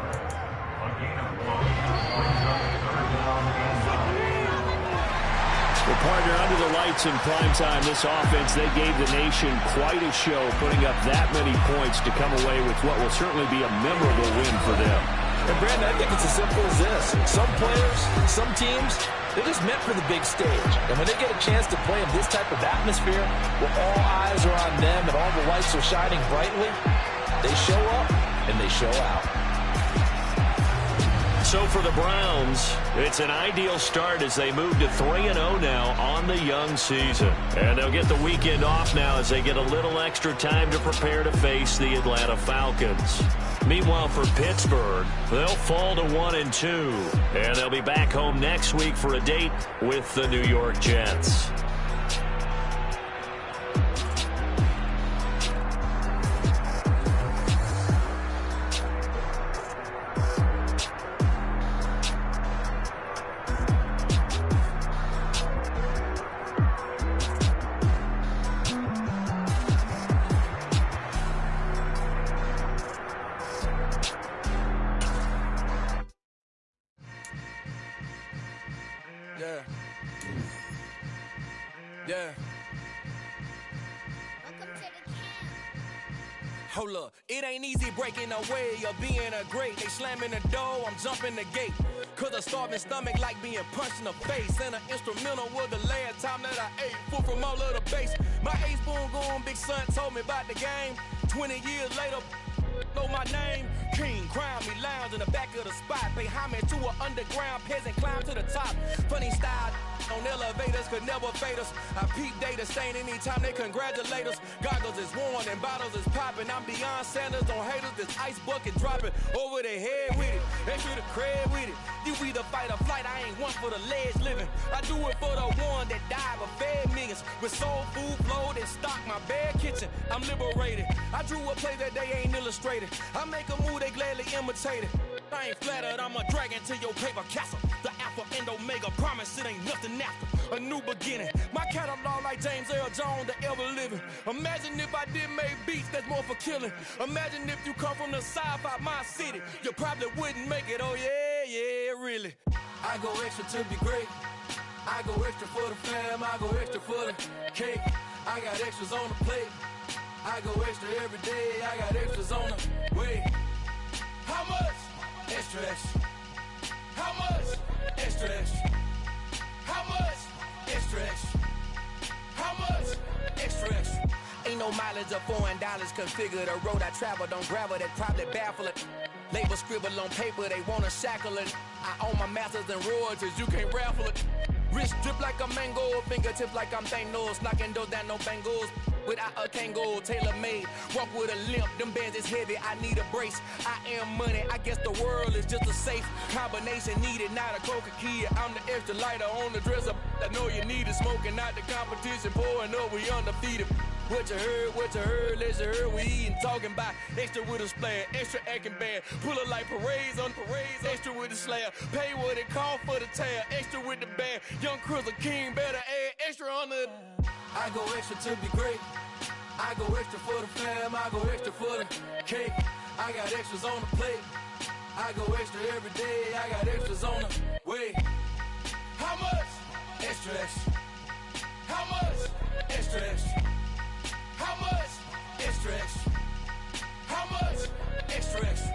S3: Well, partner, under the lights in primetime, this offense, they gave the nation quite a show, putting up that many points to come away with what will certainly be a memorable win for them.
S1: And, Brandon, I think it's as simple as this. Some players, some teams, they're just meant for the big stage. And when they get a chance to play in this type of atmosphere, where all eyes are on them and all the lights are shining brightly, they show up and they show out.
S2: So for the Browns, it's an ideal start as they move to 3-0 now on the young season. And they'll get the weekend off now as they get a little extra time to prepare to face the Atlanta Falcons. Meanwhile, for Pittsburgh, they'll fall to 1-2. And they'll be back home next week for a date with the New York Jets.
S4: Yeah. Hold up, it ain't easy breaking away or being a great. They slamming the door, I'm jumping the gate. Cause a starving stomach like being punched in the face. And an instrumental was the last time that I ate food from all of the base. My ace spoon going, big son told me about the game. 20 years later, no know my name? King, crown me, lounge in the back of the spot. Pay homage to an underground peasant, climb to the top. Funny style on elevators could never fade us. I peep data stain anytime they congratulate us. Goggles is worn and bottles is popping. I'm beyond Sanders, don't haters. This ice bucket dropping over their head with it. They should have cred with it. You either fight or flight. I ain't one for the ledge living. I do it for the one that died but fed millions. With soul food flowed and stocked my bare kitchen. I'm liberated. I drew a play that they ain't illustrated. I make a move they gladly imitated. I ain't flattered, I'm a dragon to your paper castle. The Alpha and Omega, promise it ain't nothing after. A new beginning. My catalog like James Earl Jones, the ever living. Imagine if I did make beats that's more for killing. Imagine if you come from the sci-fi, my city. You probably wouldn't make it, oh yeah, really. I go extra to be great. I go extra for the fam, I go extra for the cake. I got extras on the plate. I go extra every day, I got extras on the way. How much? Extra, extra. How much? Extra, extra. How much? Extra, extra. How much? Extra, extra. Ain't no mileage of $4 configure the road I travel. Don't gravel that probably baffle it. Label scribble on paper, they wanna shackle it. I own my masters and royalties, you can't raffle it. Wrist drip like a mango, fingertips like I'm Thanos. Knocking those down, no bangles. Without a Kango, tailor-made. Walk with a limp, them bands is heavy, I need a brace. I am money, I guess the world is just a safe combination needed, not a coca key. I'm the extra lighter on the dresser. I know you need it, smoking out the competition, pouring up, we undefeated. What you heard, let's you heard, we eating, talking about extra with a splash, extra acting bad, pull it like parades on parades, extra with the slab, pay what it cost for the tab, extra with the band, young Chris a king, better add extra on the. I go extra to be great, I go extra for the fam, I go extra for the cake, I got extras on the plate, I go extra every day, I got extras on the way. How much? Extra, extra. How much? Extra, extra. How much? Extra, extra. How much? Extra, extra.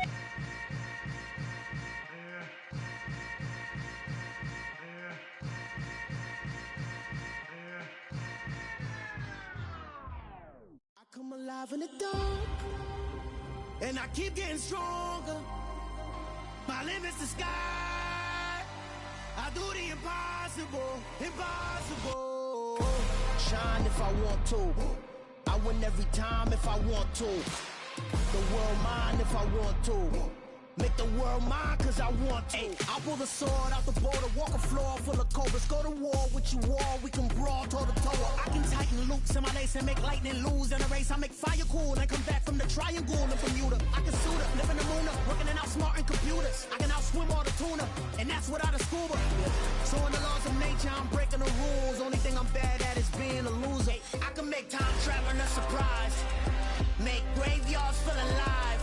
S5: I come alive in the dark, and I keep getting stronger. My limit's the sky. I do the impossible, impossible. Shine if I want to. I win every time if I want to. The world mine if I want to. Make the world mine cause I want to. Ay, I'll pull the sword out the border, walk a floor full of cobras. Go to war with you all, we can brawl toe to toe. I can tighten loops in my lace and make lightning lose in a race. I make fire cool and come back from the triangle in Bermuda. I can suit up, live in the moon up, working and outsmarting computers. I can outswim all the tuna, and that's without a scuba. So in the laws of nature, I'm breaking the rules. Only thing I'm bad at is being a loser. I can make time traveling a surprise, make graveyards feel alive,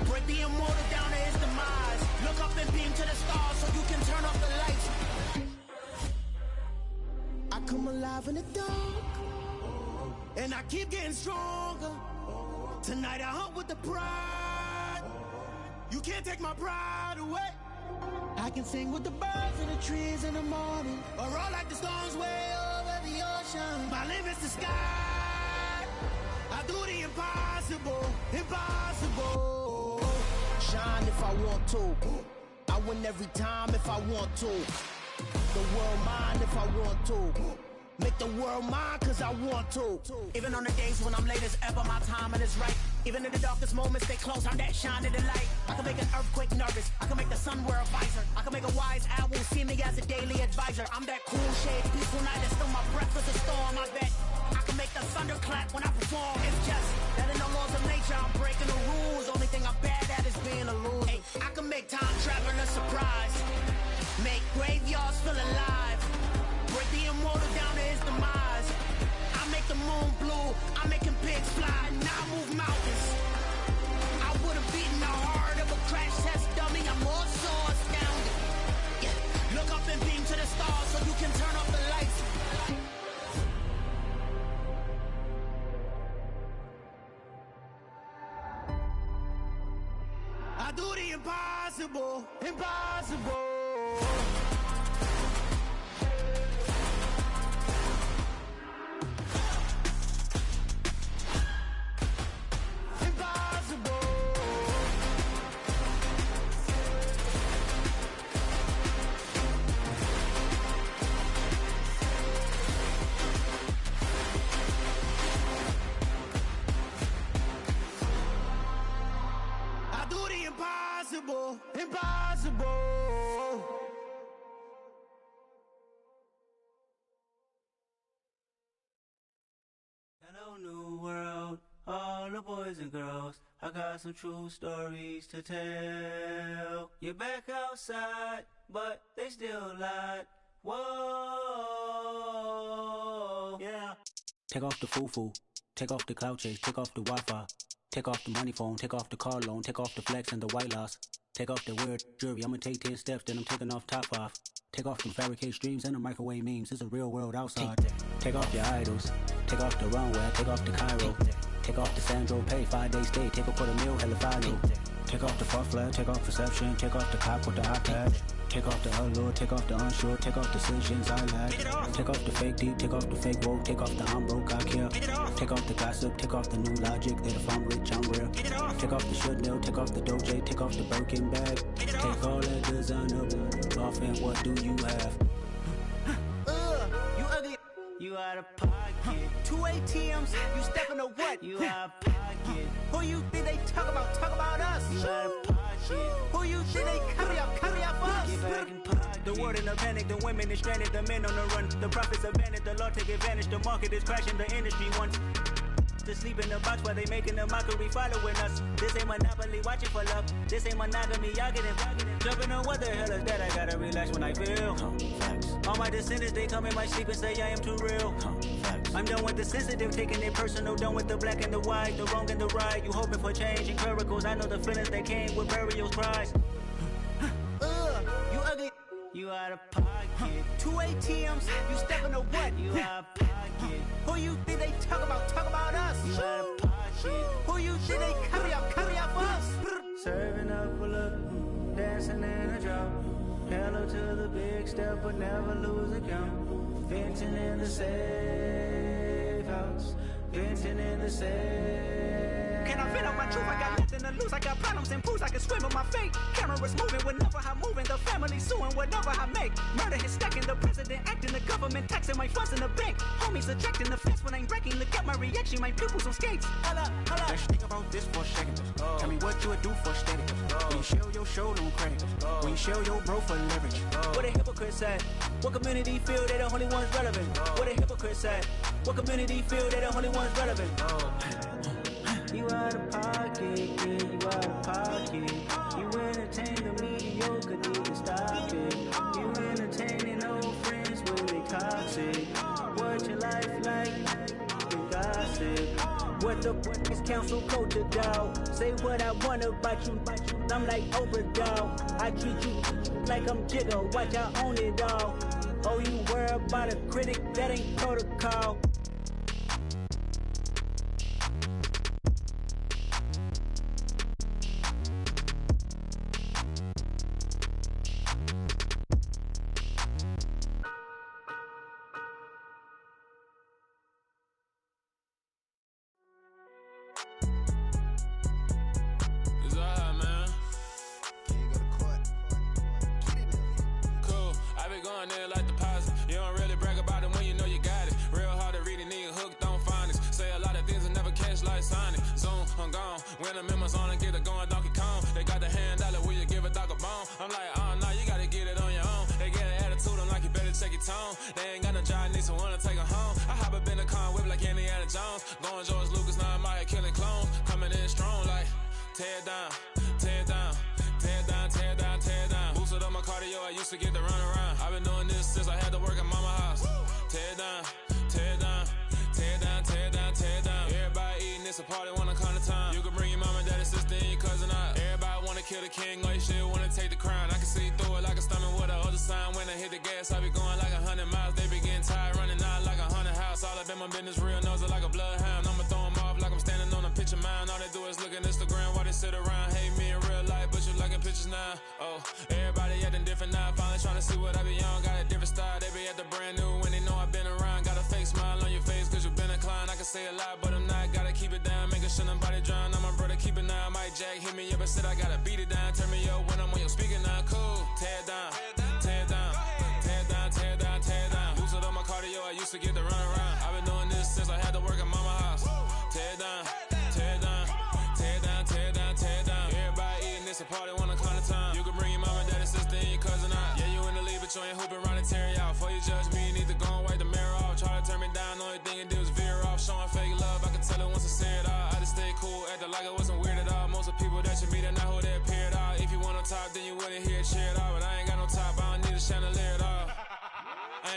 S5: break the immortal down to his demise. Look up and beam to the stars so you can turn off the lights. I come alive in the dark, and I keep getting stronger. Tonight I hunt with the pride. You can't take my pride away. I can sing with the birds and the trees in the morning, or roll like the storms way over the ocean. My limit's the sky. I do the impossible, impossible. Shine if I want to. I win every time if I want to. The world mine if I want to. Make the world mine cause I want to. Even on the days when I'm late as ever, my timing is right. Even in the darkest moments, stay close, I'm that shining the light. I can make an earthquake nervous, I can make the sun wear a visor. I can make a wise owl see me as a daily advisor. I'm that cool shade, peaceful night, that's still my breath is a storm, I bet. I can make the thunder clap when I perform. It's just that in the laws of nature, I'm breaking the rules. Only thing I'm bad at is being a loser. Hey, I can make time traveling a surprise, make graveyards feel alive, break the immortal down to his demise. I make the moon blue, I'm making pigs fly, now I move mountains. I would have beaten the heart of a crash test dummy. I'm more so astounded. Yeah. Look up and beam to the stars so you can turn off the lights. I do the impossible, impossible. Impossible. impossible, impossible. Hello, new world, all the boys and girls. I got some true stories to tell. You're back outside, but they still lied. Whoa, yeah.
S6: Take off the foo-foo, take off the cloud chase, take off the Wi-Fi, take off the money phone, take off the car loan, take off the flex and the white loss, take off the weird jewelry. I'ma take 10 steps, then I'm taking off top 5. Take off them fabricated streams and the microwave memes. It's a real world outside. Take off your idols, take off the runway, take off the Cairo, take off the Sandro Pay, 5-day stay, take a $250,000 hella follow. Take off the far flag, take off perception, take off the cop with the iPad. Take off the allure, take off the unsure, take off decisions I lack. Take off the fake deep, take off the fake woke, take off the I'm broke, I care. Take off the gossip, take off the new logic that if I'm rich, I'm real. Take off the Chanel, take off the Doja, take off the Birkin bag. Take all that designer off and what do you have?
S5: You ugly, you out of pocket. 2 ATMs, you stepping to what? You out of pocket. Who you think they talk about? Talk about us. You out of pocket. Who you think they carry up for us? Get back in pocket. The world in a panic, the women is stranded, the men on the run. The profits abandoned, the law take advantage. The market is crashing, the industry wants to sleep in the box while they making a mockery following us. This ain't Monopoly, watching for love. This ain't monogamy, y'all getting jumping on what the hell is that? I gotta relax when I feel. All my descendants, they come in my sleep and say I am too real. I'm done with the sensitive, taking it personal. Done with the black and the white, the wrong and the right. You hoping for change and miracles. I know the feelings that came with burial cries. You ugly, you out of pocket. 2 ATMs, you stepping to what? You out of pocket. Who you think they talk about? Talk about us. You out of pocket. Who you think they carry up for us? Serving up a look, dancing in a drop. Hello to the big step, but never lose a count. Venting in the safe house. Venting in the safe. Can I vent out my truth? I got nothing to lose. I got problems and pools. I can swim with my fate. Cameras moving whenever I'm moving. The family suing whatever I make. Murder is stacking. The president acting. The government taxing my funds in the bank. Homies ejecting the fence when I'm breaking. Look at my reaction. My pupils on skates. Holla, holla.
S6: Let's think about this for a second. Tell me what you would do for static. When you show your show on credit. When you show your bro for leverage.
S5: What a hypocrite said. What community feel they the only ones relevant? What a hypocrite said. What community feel they the only ones relevant? You out of pocket, yeah, you out of pocket. You entertain the mediocre, need to stop it. You entertaining old friends when they toxic. What your life like? You gossip. What the is council culture, dog? Say what I want about you. I'm like overdog. I treat you like I'm Jigga. Watch I own it all. Oh, you worry about a critic? That ain't protocol.
S7: When the members on and get it going Donkey Kong, they got the hand dollar, will you give a dog a bone? I'm like, oh no, you gotta get it on your own. They get an attitude, I'm like, you better check your tone. They ain't got no job, need someone to take her home. I hop up in the car, whip like Indiana Jones. Going George Lucas, now I'm out here killing clones. Coming in strong like, tear down, tear down, tear down, tear down, tear down. Boosted up my cardio, I used to get to run around. I've been doing this since I had to work at mama house. Tear down, tear down, tear down, tear down, tear down. Everybody eating, it's a party, wanna come to time. You can bring your mama, daddy, sister, and your cousin out. Everybody wanna kill the king, like shit, wanna take the crown. I can see through it like a stomach with a other sign. When I hit the gas, I be going like 100 miles. They be getting tired, running out like 100 house. All up in my business, real nose like a bloodhound. I'ma throw them off like I'm standing on a picture mound. All they do is look at Instagram while they sit around. Hate me in real life, but you liking pictures now. Oh, everybody acting different now. Finally trying to see what I be on. Got a different style, they be at the brand new when they know I've been around. Got a fake smile on your face cause you been inclined. I can say a lot, but I'm not. Gotta keep it down, making sure nobody drown. I'm my brother, keep it now. Mike Jack hit me up and said I gotta beat it down. Turn me up when I'm on your speaker now. Cool, tear down, tear down, tear down, tear down, tear down. Boosted up my cardio, I used to get to run around. I've been doing this since I had to work at mama house. Tear down, tear down, tear down, tear down, tear down. Everybody eating, it's a party, wanna come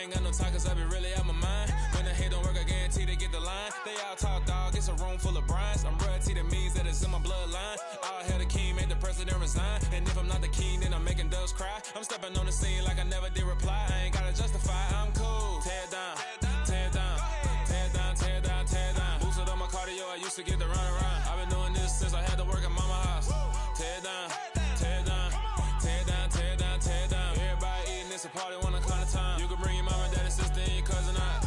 S7: ain't got no time, cause I be really out my mind. When the hate don't work, I guarantee they get the line. They all talk, dog, it's a room full of brines. I'm royalty, that means that it's in my bloodline. All hail the king, made the president resign. And if I'm not the king, then I'm making doves cry. I'm stepping on the scene like I never did reply. I ain't gotta justify, I'm cool. Tear down, tear down, tear down, tear down, tear down. Boosted on my cardio, I used to get the run around. I've been doing this since I had to work at mama house. Tear down, tear down, tear down, tear down, tear down. Everybody eating, it's a party, one o'clock of time. You can bring your mama, daddy, sister, and your cousin out.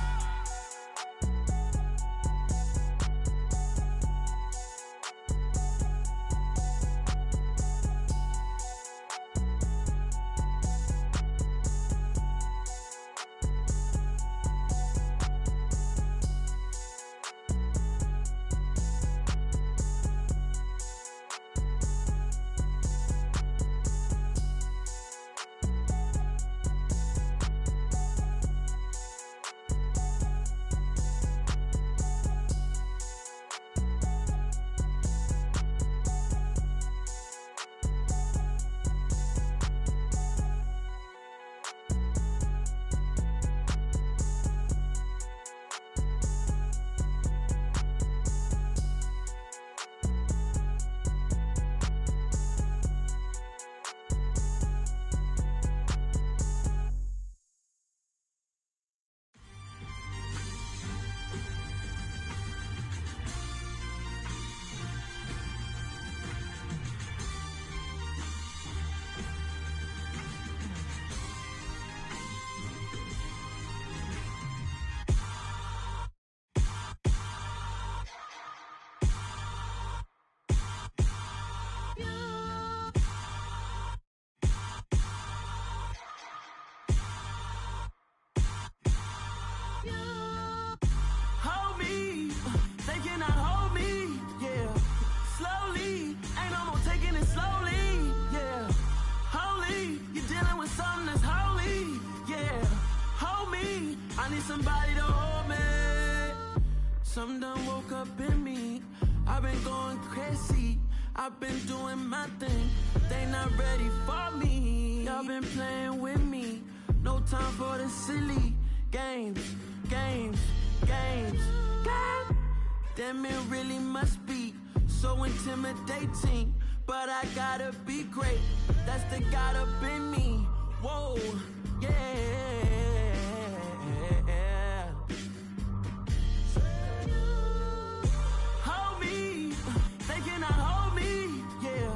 S5: Hold me, they cannot hold me, yeah. Slowly, ain't no more taking it slowly, yeah. Holy, you're dealing with something that's holy, yeah. Hold me, I need somebody to hold me. Something done woke up in me, I've been going crazy. I've been doing my thing, they not ready for me. Y'all been playing with me, no time for the silly games, games, games, games. Damn, it really must be so intimidating, but I gotta be great, that's the God up in me. Whoa, yeah. Hold me, they cannot hold me, yeah.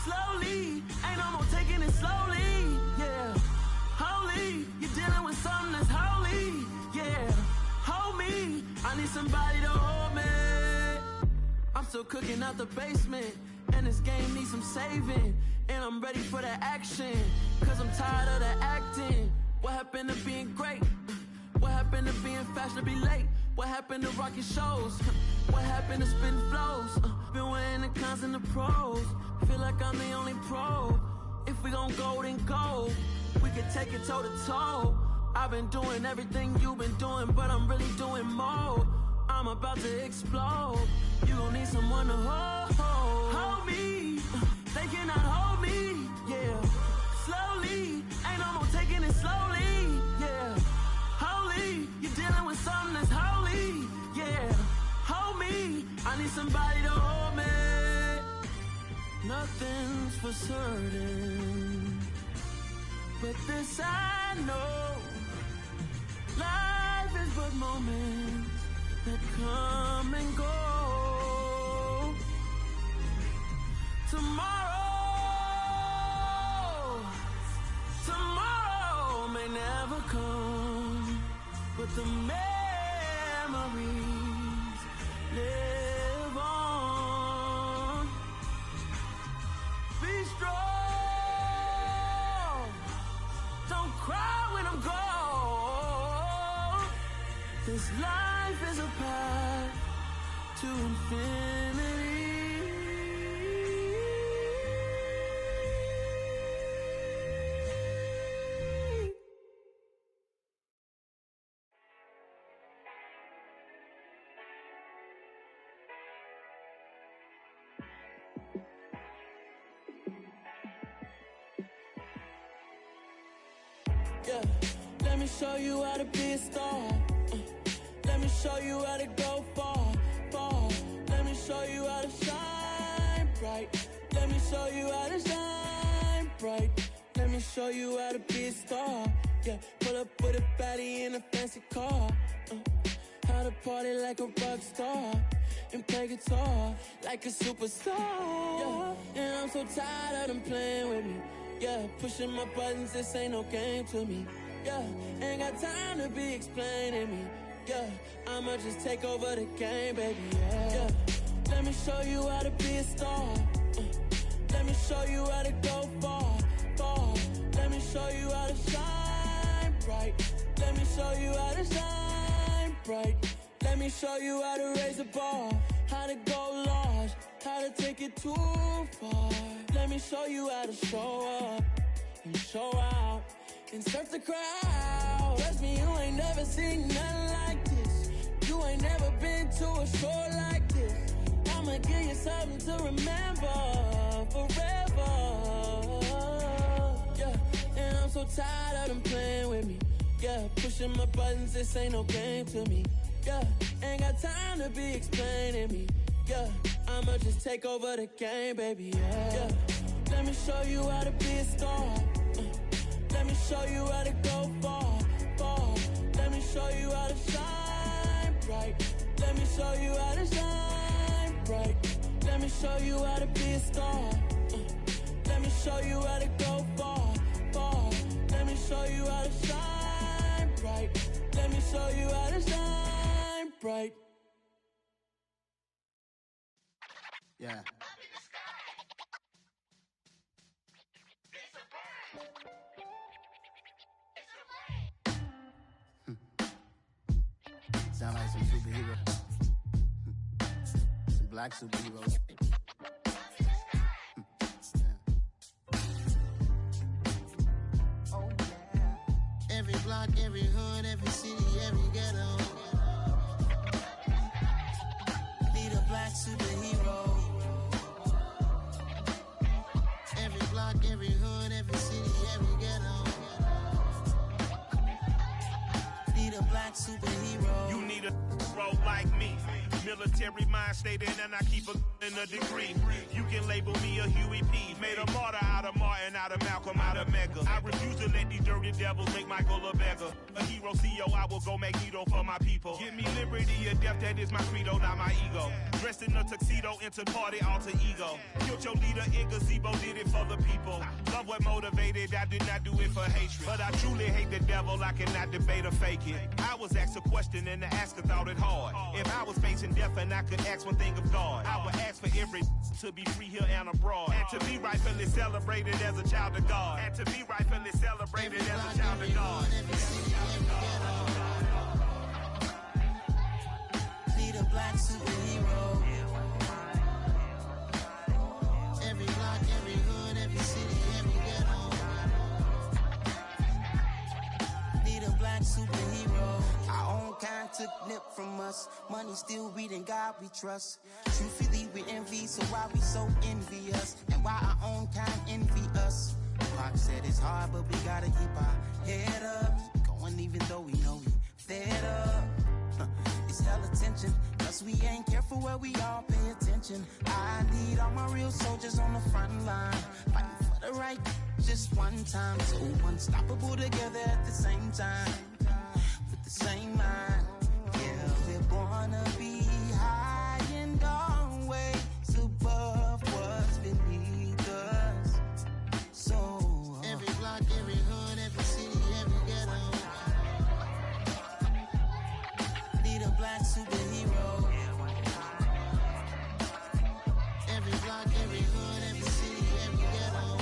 S5: Slowly, ain't no more taking it slowly, yeah. Holy, you're dealing with something that's holy, yeah. Hold me, I need somebody to hold me. I'm still cooking out the basement, and this game needs some saving. And I'm ready for the action, cause I'm tired of the acting. What happened to being great? What happened to being fashionably late? What happened to rocking shows? What happened to spitting flows? Been wearing the cons and the pros. Feel like I'm the only pro. If we gon' go, then go. We can take it toe to toe. I've been doing everything you've been doing, but I'm really doing more. I'm about to explode. You gon' need someone to hold. Hold me, they cannot hold me, yeah. Slowly, ain't no more taking it slowly, yeah. Holy, you're dealing with something that's holy, yeah. Hold me, I need somebody to hold me. Nothing's for certain, but this I know. Life is but moments that come and go. Tomorrow may never come, but the memories live on. Be strong, don't cry when I'm gone. This life is a path to infinity. Yeah, let me me show you how to be a star. Let me show you how to go far, far. Let me show you how to shine bright. Let me show you how to shine bright. Let me show you how to be a star. Yeah, pull up with a baddie in a fancy car. How to party like a rock star and play guitar like a superstar. Yeah, and I'm so tired of them playing with me. Yeah, pushing my buttons, this ain't no game to me. Yeah, ain't got time to be explaining me. Yeah, I'ma just take over the game, baby. Yeah, let me show you how to be a star. Let me show you how to go far, far. Let me show you how to shine bright. Let me show you how to shine bright. Let me show you how to raise the bar, how to go large, how to take it too far. Let me show you how to show up and show out and surf the crowd. Trust me, you ain't never seen nothing like this. You ain't never been to a show like this. I'ma give you something to remember forever. Yeah, and I'm so tired of them playing with me. Yeah, pushing my buttons, this ain't no game to me. Yeah, ain't got time to be explaining me. Yeah, I'ma just take over the game, baby. Yeah, let me show you how to be a star. Let me show you how to go far, far. Let me show you how to shine bright. Let me show you how to shine bright. Let me show you how to be a star. Let me show you how to go far, far. Let me show you how to shine bright. Let me show you how to shine bright.
S8: Yeah. Sound like some superheroes. Some black superheroes. Oh, yeah. Every block, every hood, every city, every ghetto. Need a black superhero. Every block, every hood, every city, every ghetto. Need a black superhero.
S9: You need a role like me. Military mind stated, and I keep a in a degree. You can label me a Huey P. Made a martyr out of Martin, out of Malcolm, out of Mega. I refuse to let these dirty devils make Michael a beggar. A hero CEO, I will go Magneto for my people. Give me liberty or death, that is my credo, not my ego. Dressed in a tuxedo, into party, alter ego. Killed your leader in gazebo, did it for the people. Love what motivated, I did not do it for hatred. But I truly hate the devil, I cannot debate or fake it. I was asked a question and the asker thought it hard. If I was facing death and I could ask one thing of God, I would ask for every to be free here and abroad. And to be rightfully celebrated as a child of God. And to be rightfully celebrated as a child of God.
S8: Need a black superhero. Every block, every hood, every city, every ghetto. Need a black superhero. Our own kind took nip from us. Money still reading God we trust. Truthfully we envy, so why we so envious? And why our own kind envy us? Pac said it's hard, but we gotta keep our head up. Going even though we know we fed up. It's hella tension, cause we ain't careful where we all pay attention. I need all my real soldiers on the front line, fighting for the right just one time. So unstoppable together at the same time, with the same mind. Yeah, we're born to be high and always above what's beneath us. So every block, every hood, every city, every ghetto. Need a black superhero. Every block, every hood, every city, every ghetto.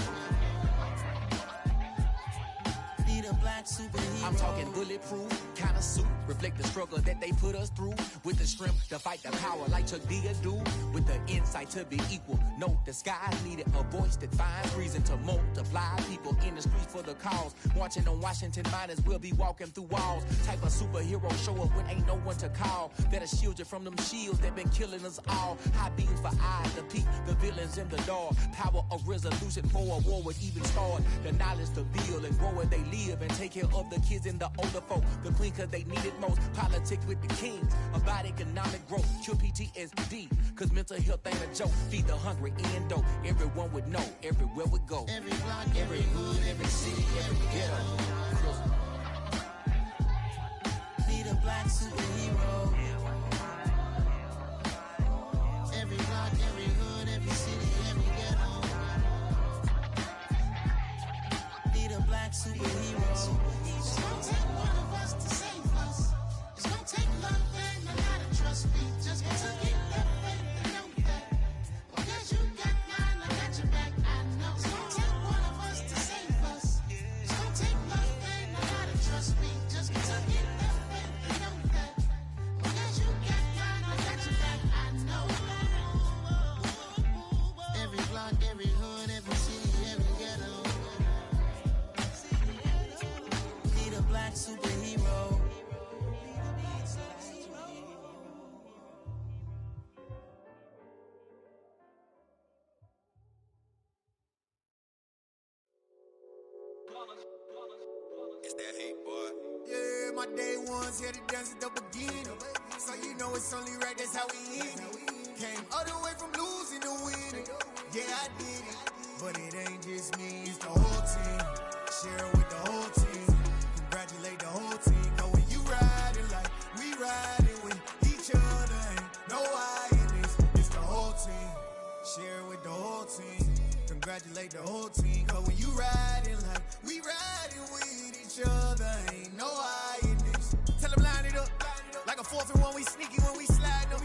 S8: Need a black superhero.
S10: I'm talking bulletproof kind of suit, reflect the struggle that they put us through, with the strength to fight the power like Chuck D do, with the insight to be equal. No disguise needed, a voice that finds reason to multiply. People in the streets for the cause, marching on Washington miners, we'll be walking through walls. Type of superhero show up when ain't no one to call, that'll shield you from them shields that been killing us all. High beams for eyes to peek the villains in the dark. Power of resolution for a war would even start. The knowledge to build and grow where they live, and take care of the kids and the older folk. The queen cause they need it most. Politics with the kings. About economic growth. Cure PTSD. Cause mental health ain't a joke. Feed the hungry and dope. Everyone would know. Everywhere we go.
S8: Every block, every hood, every city, every ghetto. Be the black superhero. Every block, every hood, every city, every ghetto. Be the black superhero. It's gonna take one of us to save us. It's gonna take love and a lot of trust. We just got to get that faith and know that. Because you got mine, I got your back, I know. It's gonna take one of us to save us. It's gonna take love and a lot of trust. We just got to get that faith and know that. Because you got mine, I got your back, I know. Every block, every hood, every city, every ghetto. Be the black superhero.
S11: It's that hate, boy.
S5: Yeah, my day ones here to dance at the beginning. So you know it's only right, that's how we end it. Came all the way from losing to winning. Yeah, I did it. But it ain't just me, it's the whole team. Share it with the whole team. Congratulate the whole team. Cause when you riding like we riding with each other, ain't no I in this. It's the whole team. Share it with the whole team. Congratulate the whole team. Cause when you riding like we riding with each other, ain't no I in this. Tell them line it up. Like a 4th and 1, we sneaky when we slide them.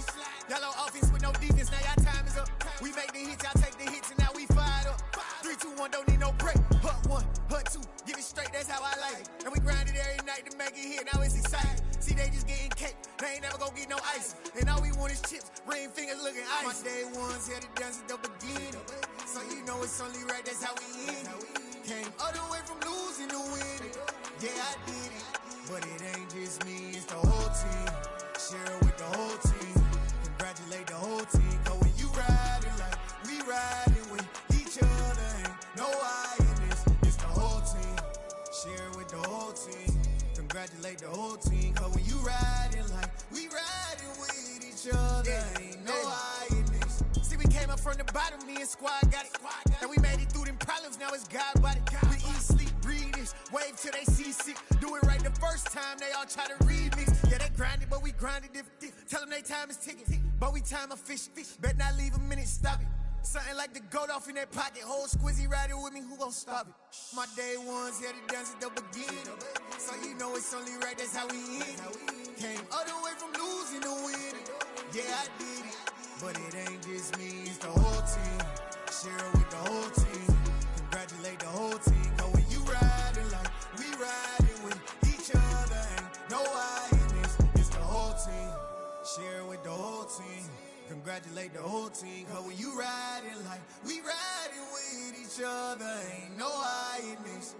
S5: Yellow offense with no defense, now y'all time is up. We make the hits, y'all take the hits, and now we fired up. 3, 2, 1, don't need no break. Hut 1, hut 2, give it straight, that's how I like it. And we grind it every night to make it hit, now it's exciting. See, they just getting cake, they ain't never gonna get no ice. And all we want is chips, ring fingers looking ice. My day ones here to dance at the beginning. So you know it's only right, that's how we end it. Came all the way from losing to winning. Yeah, I did it. But it ain't just me, it's the whole team. Share it with the whole team. Congratulate the whole team. Cause when you riding like we riding with each other, ain't no I in this. It's the whole team. Share it with the whole team. Congratulate the whole team. Cause when you riding like we riding with each other, ain't no I in this. See, we came up from the bottom, me and squad got it. And we made it through them problems, now it's God body. We eat, sleep, breathe this. Wave till they see sick. Do it right the first time, they all try to remix. Yeah, they grinded, but we grinded different. Tell them they time is ticking, but we time a fish. Bet not leave a minute, stop it. Something like the goat off in their pocket. Whole squizzy riding with me, who gon' stop it? My day ones here to dance at the beginning. So you know it's only right, that's how we end it. Came all the way from losing to winning. Yeah, I did it. But it ain't just me, it's the whole team. Share it with the whole team. Congratulate the whole team. Cause when you riding like we riding with each other, ain't no I in this. It's the whole team. Share it with the whole team. Congratulate the whole team. Cause when you riding like we riding with each other, ain't no I in this.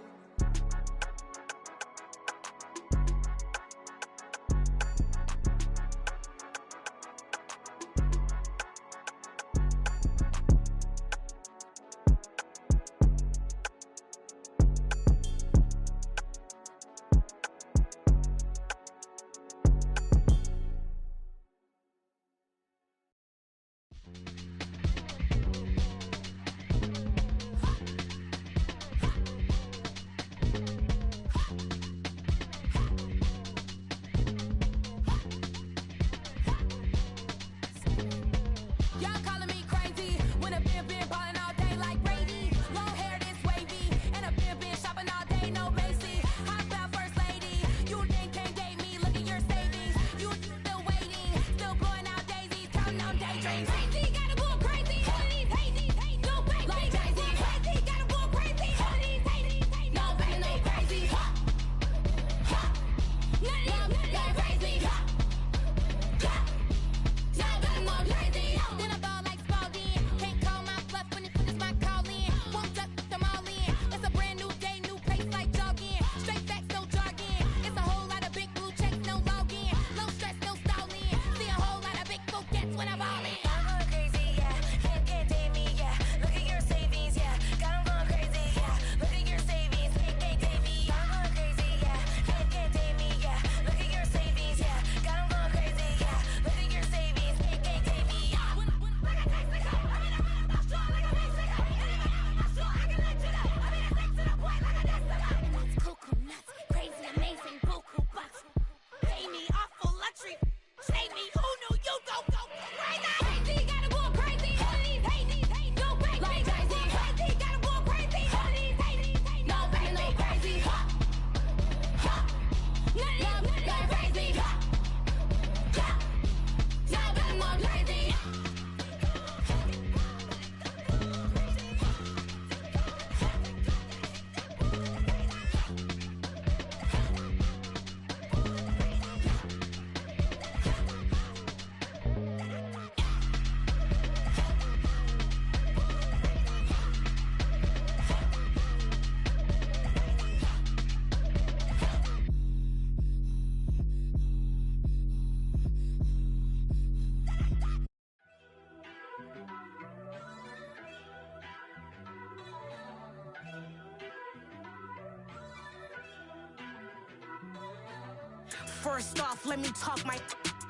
S12: First off, let me talk my...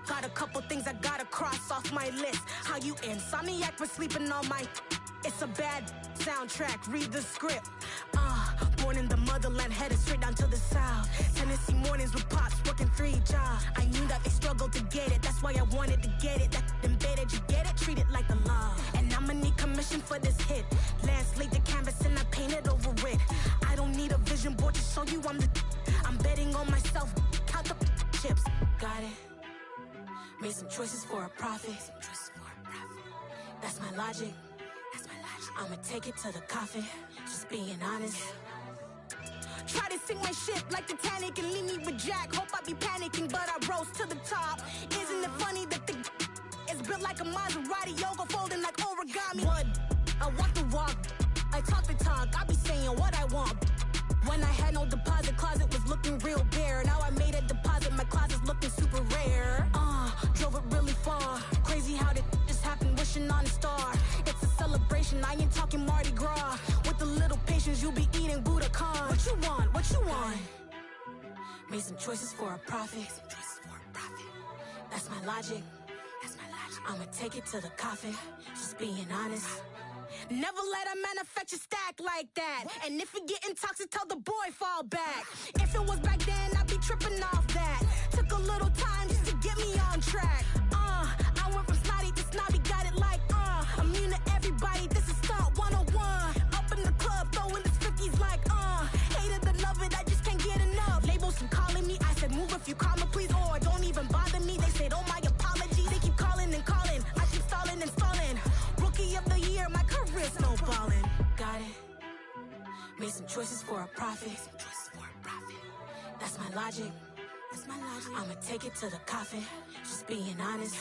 S12: Got a couple things I gotta cross off my list. How you insomniac for sleeping on my... It's a bad soundtrack, read the script. Born in the motherland, headed straight down to the south. Tennessee mornings with pops, working 3 jobs. I knew that they struggled to get it, that's why I wanted to get it. That embedded, you get it, treat it like a law. And I'ma need commission for this hit. Lance laid the canvas and I painted over it. I don't need a vision board to show you I'm betting on myself, count the chips. Got it. Made some choices for a profit. That's my logic. I'ma take it to the coffin, just being honest. Try to sink my ship like Titanic and leave me with Jack. Hope I be panicking, but I rose to the top. Isn't it funny that the is built like a Maserati, yoga folding like origami? What? I walk the walk, I talk the talk, I be saying what I want. When I had no deposit, closet was looking real bare. Now I made a deposit, my closet's looking super rare. Drove it really far. Crazy how did this happen, wishing on a star. It's a celebration, I ain't talking Mardi Gras. With a little patience, you'll be eating Budokan. What you want? What you want? Made some choices for a profit. That's my logic. I'ma take it to the coffin, just being honest. Never let a manufacture stack like that. And if it getting toxic, tell the boy fall back. If it was back then, I'd be tripping off that. Took a little time just to get me on track. I went from snotty to snobby, got it like, immune to everybody, this is stunt 101. Up in the club, throwing the 50s like, hate it and love it, I just can't get enough. Labels some calling me, I said move if you call me please, or don't even bother me. They said, oh my apology, they keep calling and calling. I keep stalling and stalling. Rookie of the year, my career snowballing. Got it. Made some choices for a profit. That's my logic. I'ma take it to the coffin, just being honest.